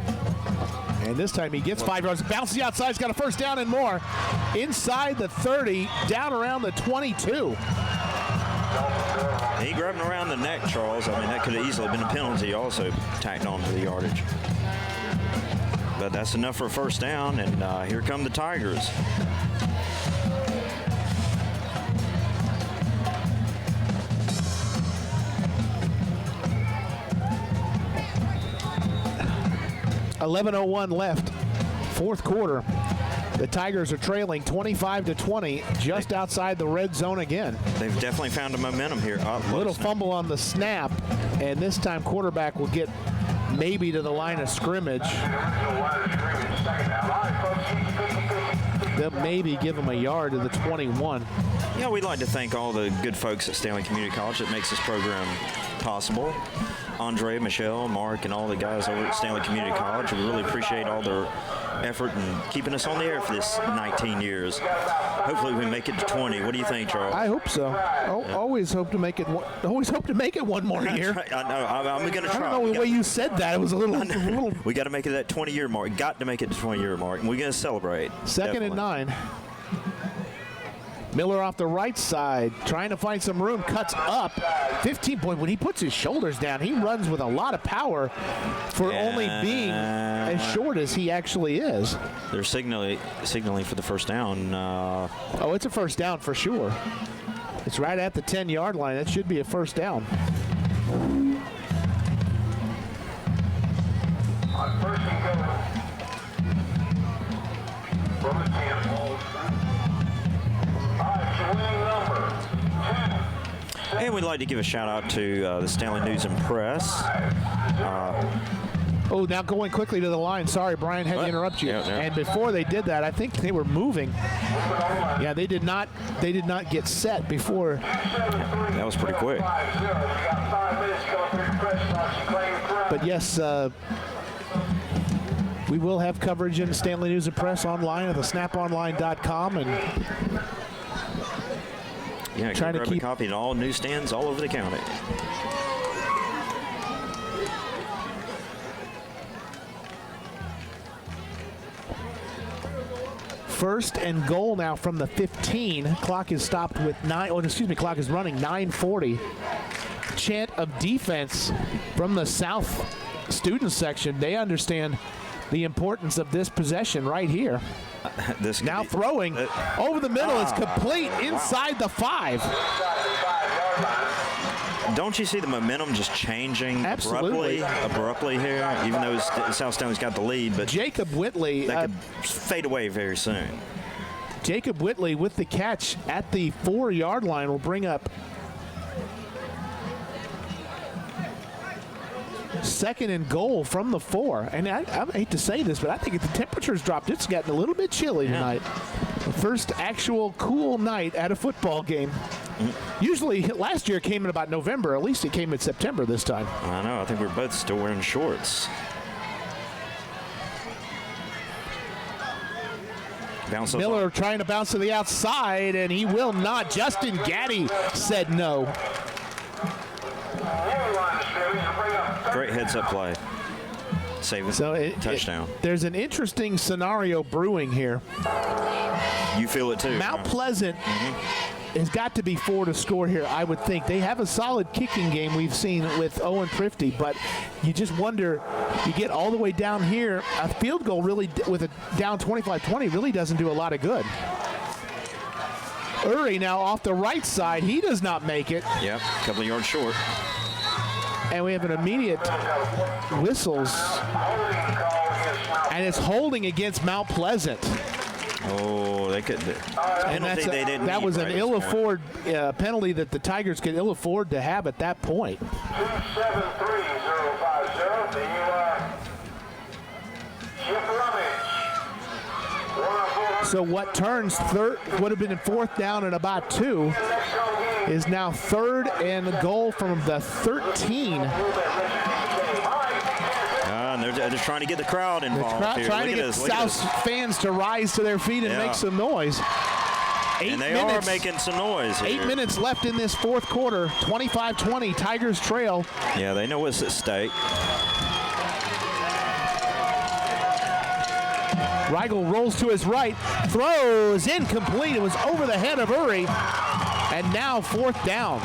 And this time he gets 5 yards. Bounces the outside. He's got a first down and more. Inside the 30, down around the 22. He grabbed him around the neck, Charles. I mean, that could have easily been a penalty also tacked on to the yardage. But that's enough for a first down, and here come the Tigers. .11:01 left, fourth quarter. The Tigers are trailing 25-20, just outside the red zone again. They've definitely found a momentum here. A little fumble on the snap, and this time quarterback will get maybe to the line of scrimmage. They'll maybe give him a yard to the 21. Yeah, we'd like to thank all the good folks at Stanley Community College that makes this program possible. Andre, Michelle, Mark, and all the guys over at Stanley Community College. We really appreciate all their effort in keeping us on the air for this 19 years. Hopefully we make it to 20. What do you think, Charles? I hope so. Always hope to make it. Always hope to make it one more year. I know. I'm going to try. I don't know the way you said that. It was a little. We got to make it that 20-year mark. Got to make it to 20-year mark, and we're going to celebrate. Second and 9. Miller off the right side, trying to find some room, cuts up. 15-point. When he puts his shoulders down, he runs with a lot of power for only being as short as he actually is. They're signaling for the first down. Oh, it's a first down for sure. It's right at the 10-yard line. That should be a first down. On first and goal from the 10. And we'd like to give a shout out to the Stanley News and Press. Now going quickly to the line. Sorry, Brian, had to interrupt you. Yeah. And before they did that, I think they were moving. Yeah, they did not get set before. That was pretty quick. But yes, we will have coverage in Stanley News and Press online at the snaponline.com, and trying to keep a copy at all newsstands all over the county. First and goal now from the 15. Clock is stopped with clock is running 9:40. Chant of defense from the South student section. They understand the importance of this possession right here. Now throwing over the middle. It's complete inside the 5. Don't you see the momentum just changing abruptly here, even though South Stanley's got the lead? But Jacob Whitley, that could fade away very soon. Jacob Whitley with the catch at the 4-yard line will bring up second and goal from the 4. And I hate to say this, but I think if the temperature's dropped, it's gotten a little bit chilly tonight. The first actual cool night at a football game. Usually last year it came in about November. At least it came in September this time. I know. I think we're both still wearing shorts. Miller trying to bounce to the outside, and he will not. Justin Gaddy said no. Great heads-up play. Save it. Touchdown. There's an interesting scenario brewing here. You feel it too. Mount Pleasant has got to be 4 to score here, I would think. They have a solid kicking game we've seen with Owen Prifty, but you just wonder, you get all the way down here, a field goal really, with a down 25-20, really doesn't do a lot of good. Uri now off the right side. He does not make it. Yep, a couple of yards short. And we have an immediate whistles. And it's holding against Mount Pleasant. Oh, they could. That was an ill-afford penalty that the Tigers could ill-afford to have at that point. 273-050. So what turns third would have been a 4th down and about 2 is now 3rd and goal from the 13. And they're just trying to get the crowd involved here. Trying to get South fans to rise to their feet and make some noise. And they are making some noise here. 8 minutes left in this fourth quarter. 25-20, Tigers trail. Yeah, they know what's at stake. Rigel rolls to his right, throws incomplete. It was over the head of Uri. And now fourth down.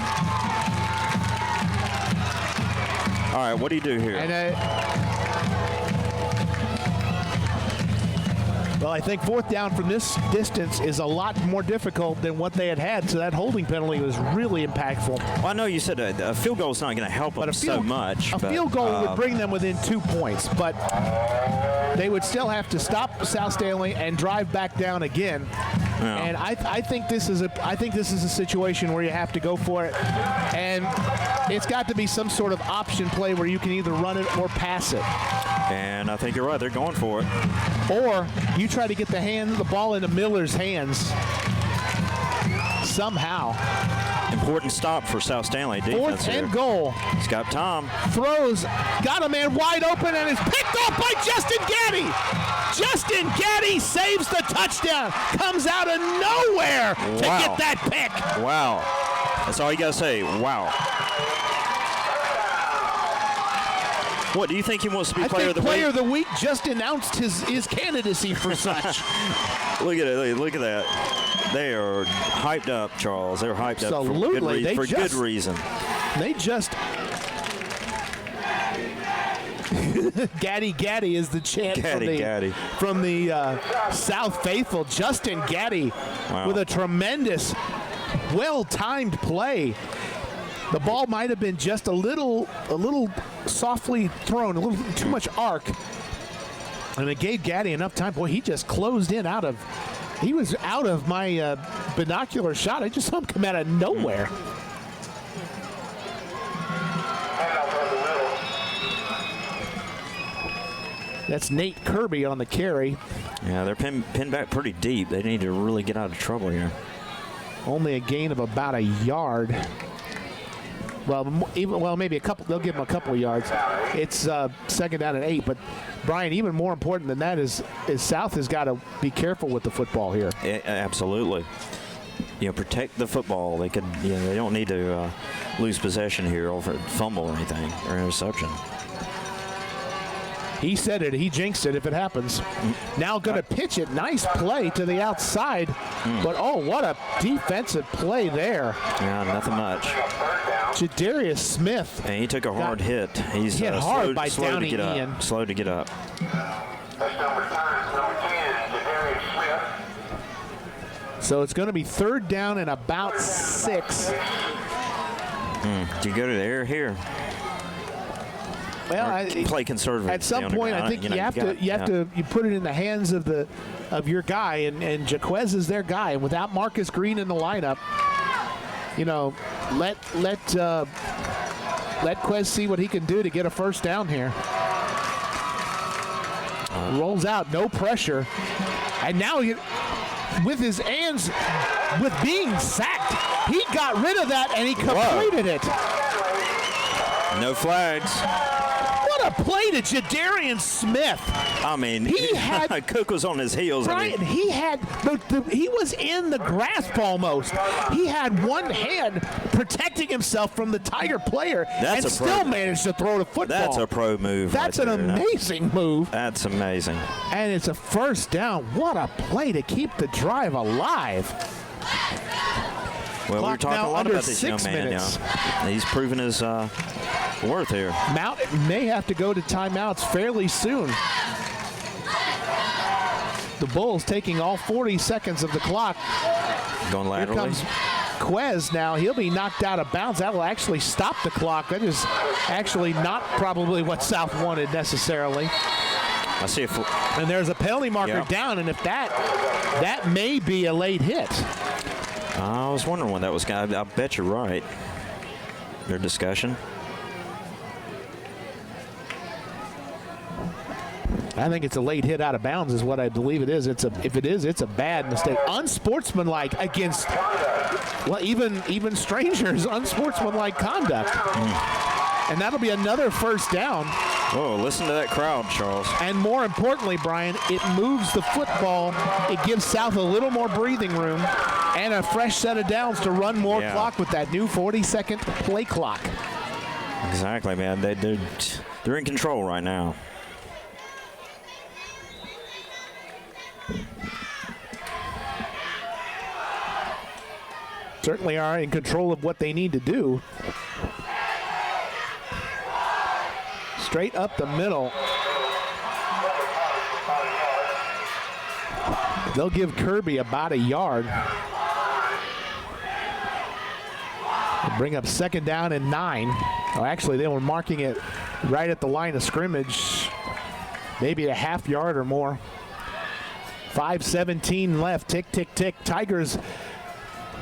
All right, what do you do here? And well, I think fourth down from this distance is a lot more difficult than what they had, so that holding penalty was really impactful. Well, I know you said a field goal is not going to help them so much. A field goal would bring them within 2 points, but they would still have to stop South Stanley and drive back down again. Yeah. And I think this is a situation where you have to go for it, and it's got to be some sort of option play where you can either run it or pass it. And I think you're right. They're going for it. Or you try to get the ball into Miller's hands somehow. Important stop for South Stanley defense. Fourth and here. goal. He's got Tom. Throws, got a man wide open, and is picked off by Justin Gaddy. Justin Gaddy saves the touchdown. Comes out of nowhere to get that pick. Wow. That's all you got to say. Wow. What, do you think he wants to be player of the week? Player of the week just announced his candidacy for such. Look at it. Look at that. They are hyped up, Charles. They're hyped up for good reason. They just... Gaddy is the chant from the South Faithful. Justin Gaddy with a tremendous, well-timed play. The ball might have been just a little softly thrown, a little too much arc. And it gave Gaddy enough time. Boy, he just closed in he was out of my binocular shot. I just saw him come out of nowhere. That's Nate Kirby on the carry. Yeah, they're pinned back pretty deep. They need to really get out of trouble here. Only a gain of about a yard. Well, maybe a couple. They'll give him a couple of yards. It's second down and 8. But Brian, even more important than that is South has got to be careful with the football here. Absolutely. Protect the football. They could. They don't need to lose possession here or fumble or anything or interception. He said it. He jinxed it if it happens. Now going to pitch it. Nice play to the outside. But, what a defensive play there. Yeah, nothing much. Jadarius Smith. And he took a hard hit. He's hit hard by Downey Ian. Slow to get up. That's number 10, Jadarius Smith. So it's going to be third down and about 6. Do you go to the air here? Well, play conservative. At some point, I think you have to put it in the hands of your guy, and Jaquez is their guy. And without Marcus Green in the lineup, let Quez see what he can do to get a first down here. Rolls out, no pressure, and now with his hands, with being sacked, he got rid of that and he completed it. No flags. What a play to Jadarian Smith. I mean, Cook was on his heels. Brian, he was in the grasp almost. He had one hand protecting himself from the Tiger player and still managed to throw the football. That's a pro move. That's an amazing move. That's amazing. And it's a first down. What a play to keep the drive alive. Well, we're talking a lot about this young man now. He's proven his worth here. Mount may have to go to timeouts fairly soon. The Bulls taking all 40 seconds of the clock. Going laterally. Here comes Quez now. He'll be knocked out of bounds. That will actually stop the clock. That is actually not probably what South wanted necessarily. I see and there's a penalty marker down, and if that may be a late hit. I was wondering when that was. I bet you're right. Their discussion. I think it's a late hit out of bounds is what I believe it is. If it is, it's a bad mistake. Unsportsmanlike against even strangers. Unsportsmanlike conduct. And that'll be another first down. Whoa, listen to that crowd, Charles. And more importantly, Brian, it moves the football. It gives South a little more breathing room. And a fresh set of downs to run more clock with that new 40-second play clock. Exactly, man. They're in control right now. Certainly are in control of what they need to do. Straight up the middle. They'll give Kirby about a yard. They'll bring up 2nd down and 9. Oh, actually, they were marking it right at the line of scrimmage, maybe a half yard or more. 5:17 left. Tick, tick, tick. Tigers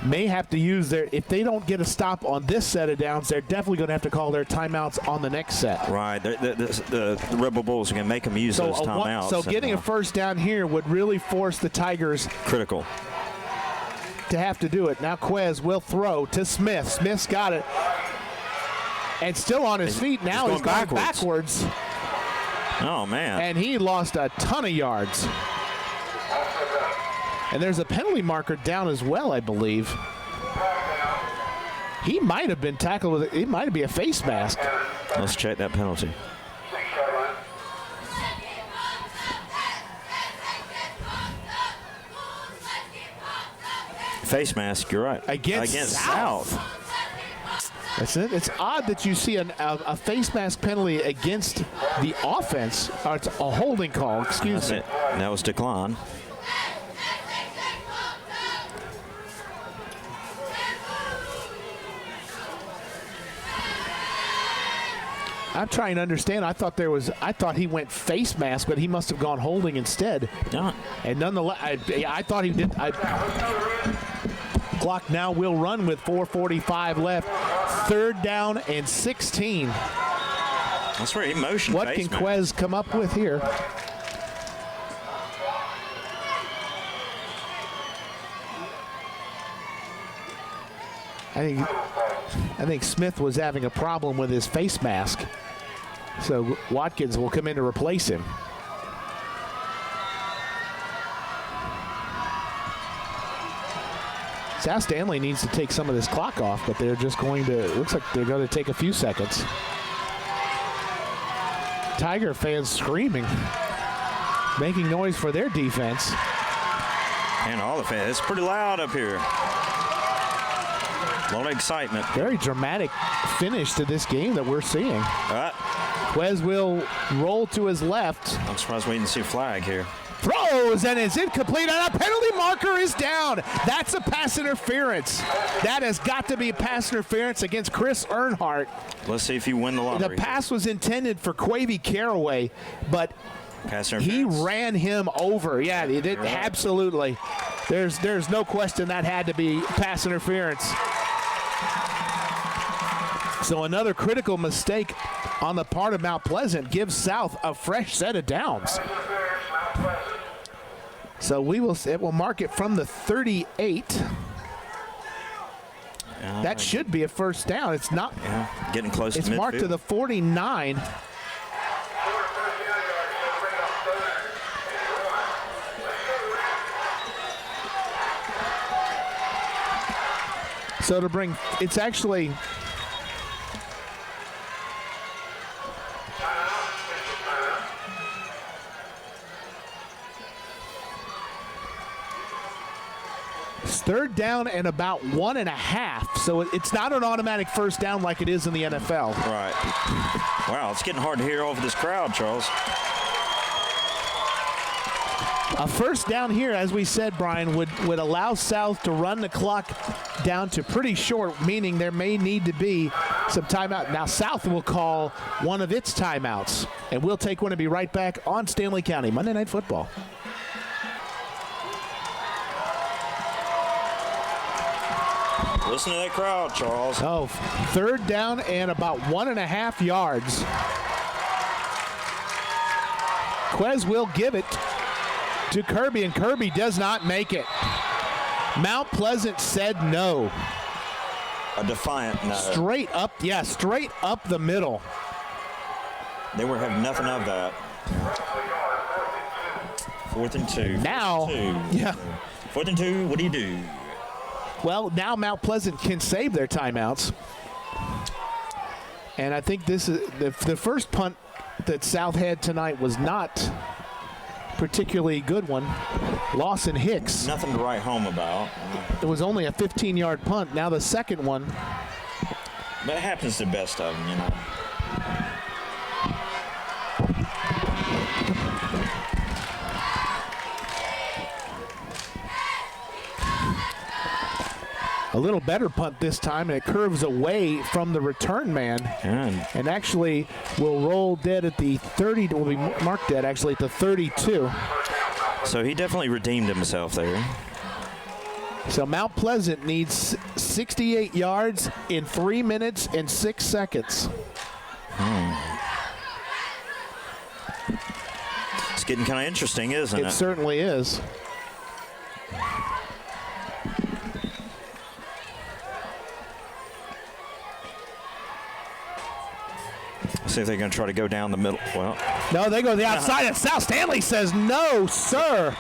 may have to use if they don't get a stop on this set of downs, they're definitely going to have to call their timeouts on the next set. Right. The Rebel Bulls are going to make them use those timeouts. So getting a first down here would really force the Tigers. Critical. To have to do it. Now Quez will throw to Smith. Smith's got it. And still on his feet. Now he's going backwards. Oh, man. And he lost a ton of yards. And there's a penalty marker down as well, I believe. He might have been tackled with it might be a face mask. Let's check that penalty. Face mask, you're right. Against South. That's it. It's odd that you see a face mask penalty against the offense. Or it's a holding call, excuse me. That was decline. I'm trying to understand. I thought he went face mask, but he must have gone holding instead. Yeah. And nonetheless, I thought he did. Clock now will run with 4:45 left. 3rd down and 16. That's where he motioned. What can Quez come up with here? I think Smith was having a problem with his face mask. So Watkins will come in to replace him. South Stanley needs to take some of this clock off, but they're just going to, it looks like they're going to take a few seconds. Tiger fans screaming, making noise for their defense. And all the fans, it's pretty loud up here. A lot of excitement. Very dramatic finish to this game that we're seeing. Quez will roll to his left. I'm surprised we didn't see a flag here. Throws, and it's incomplete, and a penalty marker is down. That's a pass interference. That has got to be a pass interference against Chris Earnhardt. Let's see if you win the lottery. The pass was intended for Quavy Caraway, but he ran him over. Yeah, he did. Absolutely. There's no question that had to be pass interference. So another critical mistake on the part of Mount Pleasant gives South a fresh set of downs. So it will mark it from the 38. That should be a first down. It's not. Yeah, getting close to midfield. It's marked to the 49. So to bring, it's actually. It's 3rd down and about 1.5. So it's not an automatic first down like it is in the NFL. Right. Wow, it's getting hard to hear over this crowd, Charles. A first down here, as we said, Brian, would allow South to run the clock down to pretty short, meaning there may need to be some timeout. Now South will call one of its timeouts, and we'll take one and be right back on Stanley County Monday Night Football. Listen to that crowd, Charles. Oh, 3rd down and about 1.5 yards. Quez will give it to Kirby, and Kirby does not make it. Mount Pleasant said no. A defiant no. Straight up the middle. They were having nothing of that. 4th and 2. Now, yeah. 4th and 2, what do you do? Well, now Mount Pleasant can save their timeouts. And I think this is the first punt that South had tonight was not particularly good one. Lawson Hicks. Nothing to write home about. It was only a 15-yard punt. Now the second one. But it happens to the best of them, you know. A little better punt this time, and it curves away from the return man, and actually will roll dead at the 30. Will be marked dead actually at the 32. So he definitely redeemed himself there. So Mount Pleasant needs 68 yards in 3 minutes and 6 seconds. It's getting kind of interesting, isn't it? It certainly is. See if they're going to try to go down the middle. Well, no, they go to the outside, and South Stanley says, no, sir.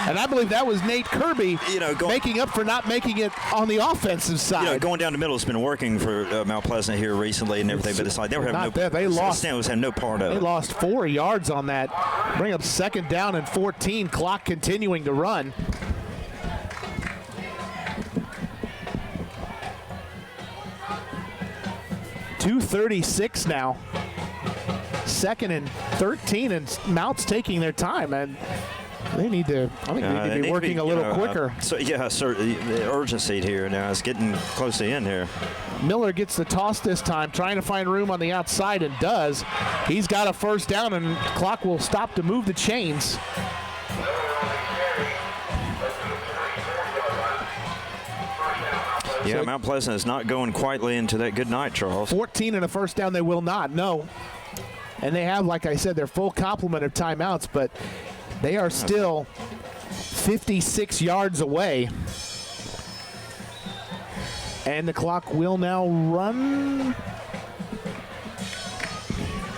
And I believe that was Nate Kirby making up for not making it on the offensive side. You know, going down the middle has been working for Mount Pleasant here recently and everything, but it's like they were having they lost. Stanley had no part of it. They lost 4 yards on that. Bring up second down and 14. Clock continuing to run. .236 now. Second and 13, and Mount's taking their time, and they need to. I think they need to be working a little quicker. The urgency here now is getting close to the end here. Miller gets the toss this time, trying to find room on the outside, and does. He's got a first down, and clock will stop to move the chains. Yeah, Mount Pleasant is not going quietly into that good night, Charles. 14 and a first down, they will not, no. And they have, like I said, their full complement of timeouts, but they are still 56 yards away. And the clock will now run.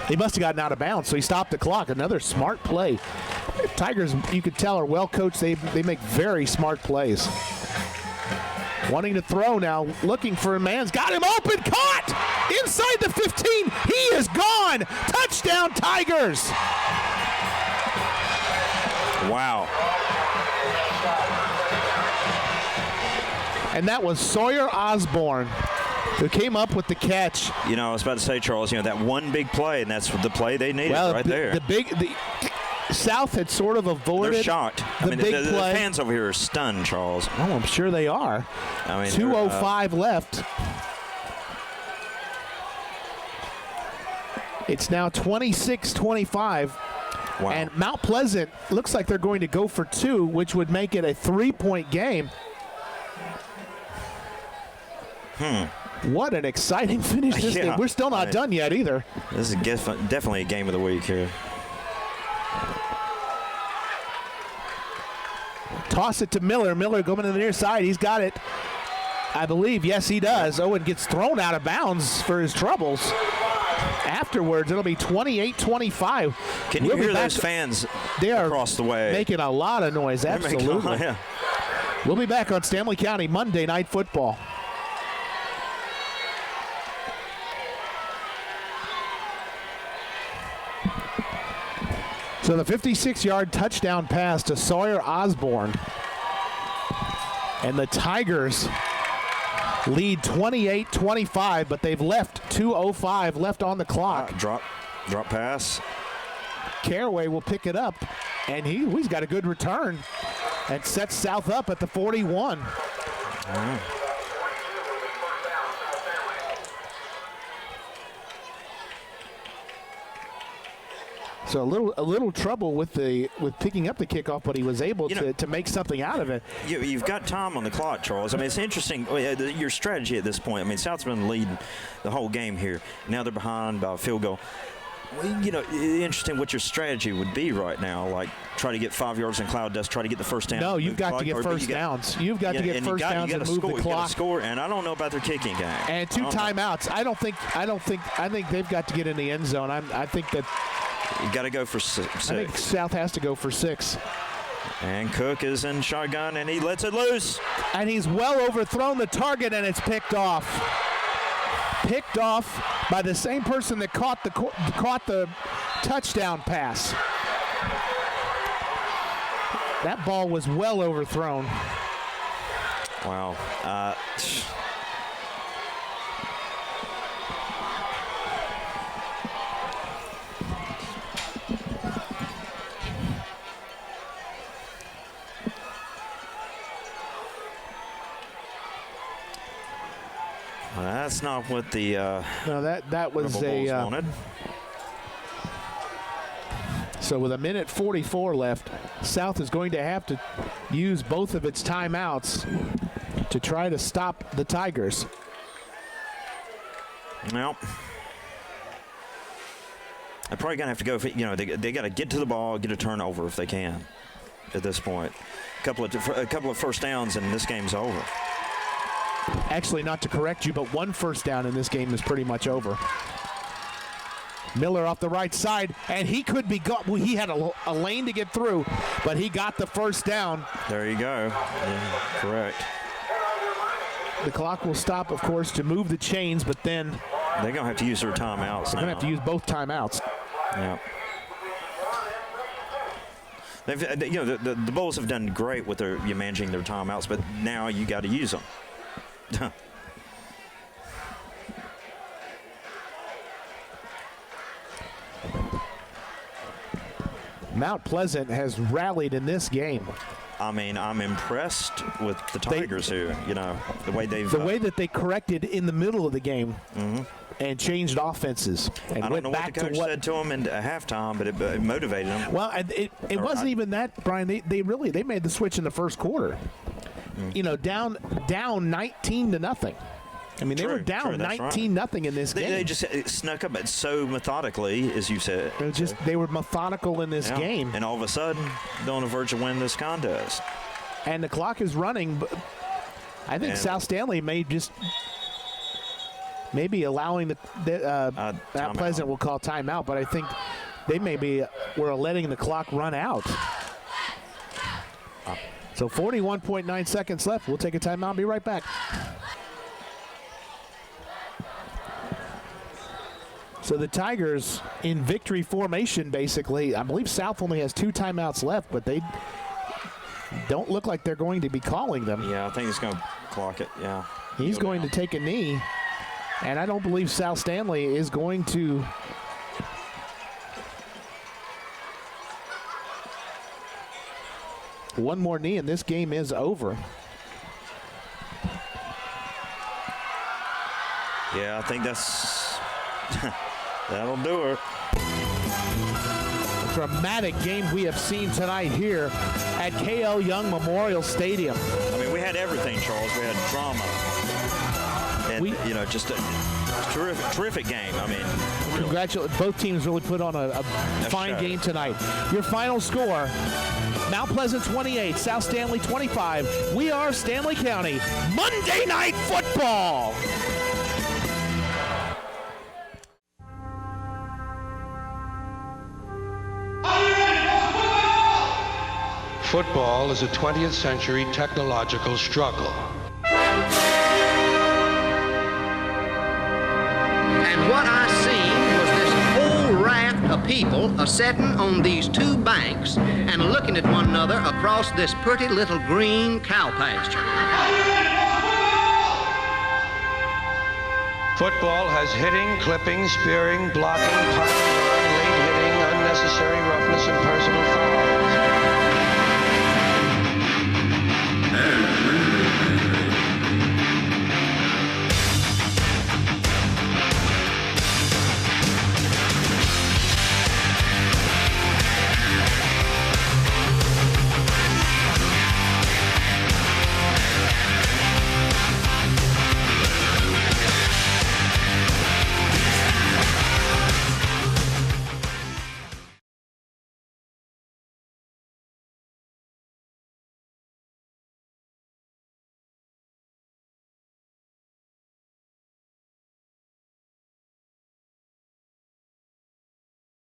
He must have gotten out of bounds, so he stopped the clock. Another smart play. Tigers, you could tell, are well coached. They make very smart plays. Wanting to throw now, looking for a man's got him open, caught inside the 15. He is gone. Touchdown, Tigers. Wow. And that was Sawyer Osborne who came up with the catch. You know, I was about to say, Charles, that one big play, and that's the play they needed there. The South had sort of avoided. They're shocked. The big play. The fans over here are stunned, Charles. Oh, I'm sure they are. 2:05 left. It's now 26-25. Wow. And Mount Pleasant looks like they're going to go for 2, which would make it a 3-point game. What an exciting finish this game. We're still not done yet either. This is definitely a game of the week here. Toss it to Miller. Miller going to the near side. He's got it, I believe. Yes, he does. Owen gets thrown out of bounds for his troubles. Afterwards, it'll be 28-25. Can you hear those fans across the way? Making a lot of noise. Absolutely. We'll be back on Stanley County Monday Night Football. So the 56-yard touchdown pass to Sawyer Osborne. And the Tigers lead 28-25, but they've left 2:05 left on the clock. Drop pass. Caraway will pick it up, and he's got a good return and sets South up at the 41. So a little trouble with picking up the kickoff, but he was able to make something out of it. You've got time on the clock, Charles. I mean, it's interesting your strategy at this point. I mean, South's been leading the whole game here. Now they're behind by a field goal. Well, interesting what your strategy would be right now. Like try to get 5 yards in cloud dust, try to get the first down. No, you've got to get first downs. You've got to get first downs and move the clock. You got to score, and I don't know about their kicking game. And 2 timeouts. I think they've got to get in the end zone. I think that. You got to go for 6. I think South has to go for 6. And Cook is in shotgun, and he lets it loose. And he's well overthrown the target, and it's picked off. Picked off by the same person that caught the touchdown pass. That ball was well overthrown. Wow. That's not what the no, that was Bulls wanted. So with 1:44 left, South is going to have to use both of its timeouts to try to stop the Tigers. Well, they're probably gonna have to go. They got to get to the ball, get a turnover if they can. At this point, a couple of first downs, and this game's over. Actually, not to correct you, but one first down in this game is pretty much over. Miller off the right side, and he could be got. Well, he had a lane to get through, but he got the first down. There you go. Yeah, correct. The clock will stop, of course, to move the chains, but then they're gonna have to use their timeouts. They're gonna have to use both timeouts. Yeah. They've, the Bulls have done great with their managing their timeouts, but now you got to use them. Mount Pleasant has rallied in this game. I mean, I'm impressed with the Tigers the way that they corrected in the middle of the game and changed offenses. And I don't know what the coach said to them at halftime, but it motivated them. Well, it wasn't even that, Brian. They made the switch in the first quarter. Down 19-0. I mean, they were down 19-0 in this game. They just snuck up it so methodically, as you said. They were methodical in this game. And all of a sudden, they're on the verge of winning this contest. And the clock is running. But I think South Stanley may be allowing Mount Pleasant will call timeout, but I think they were letting the clock run out. So 41.9 seconds left. We'll take a timeout and be right back. So the Tigers in victory formation, basically. I believe South only has 2 timeouts left, but they don't look like they're going to be calling them. Yeah, I think he's going to clock it, yeah. He's going to take a knee, and I don't believe South Stanley is going to one more knee, and this game is over. Yeah, I think that'll do it. A dramatic game we have seen tonight here at K.L. Young Memorial Stadium. I mean, we had everything, Charles. We had drama. And, just a terrific game. I mean, really. Congratulations. Both teams really put on a fine game tonight. Your final score, Mount Pleasant 28, South Stanley 25. We are Stanley County Monday Night Football. Football is a 20th century technological struggle. And what I seen was this whole raft of people a-setting on these 2 banks and looking at one another across this pretty little green cow pasture. Football has hitting, clipping, spearing, blocking, punting, late hitting, unnecessary roughness, and personal fouls.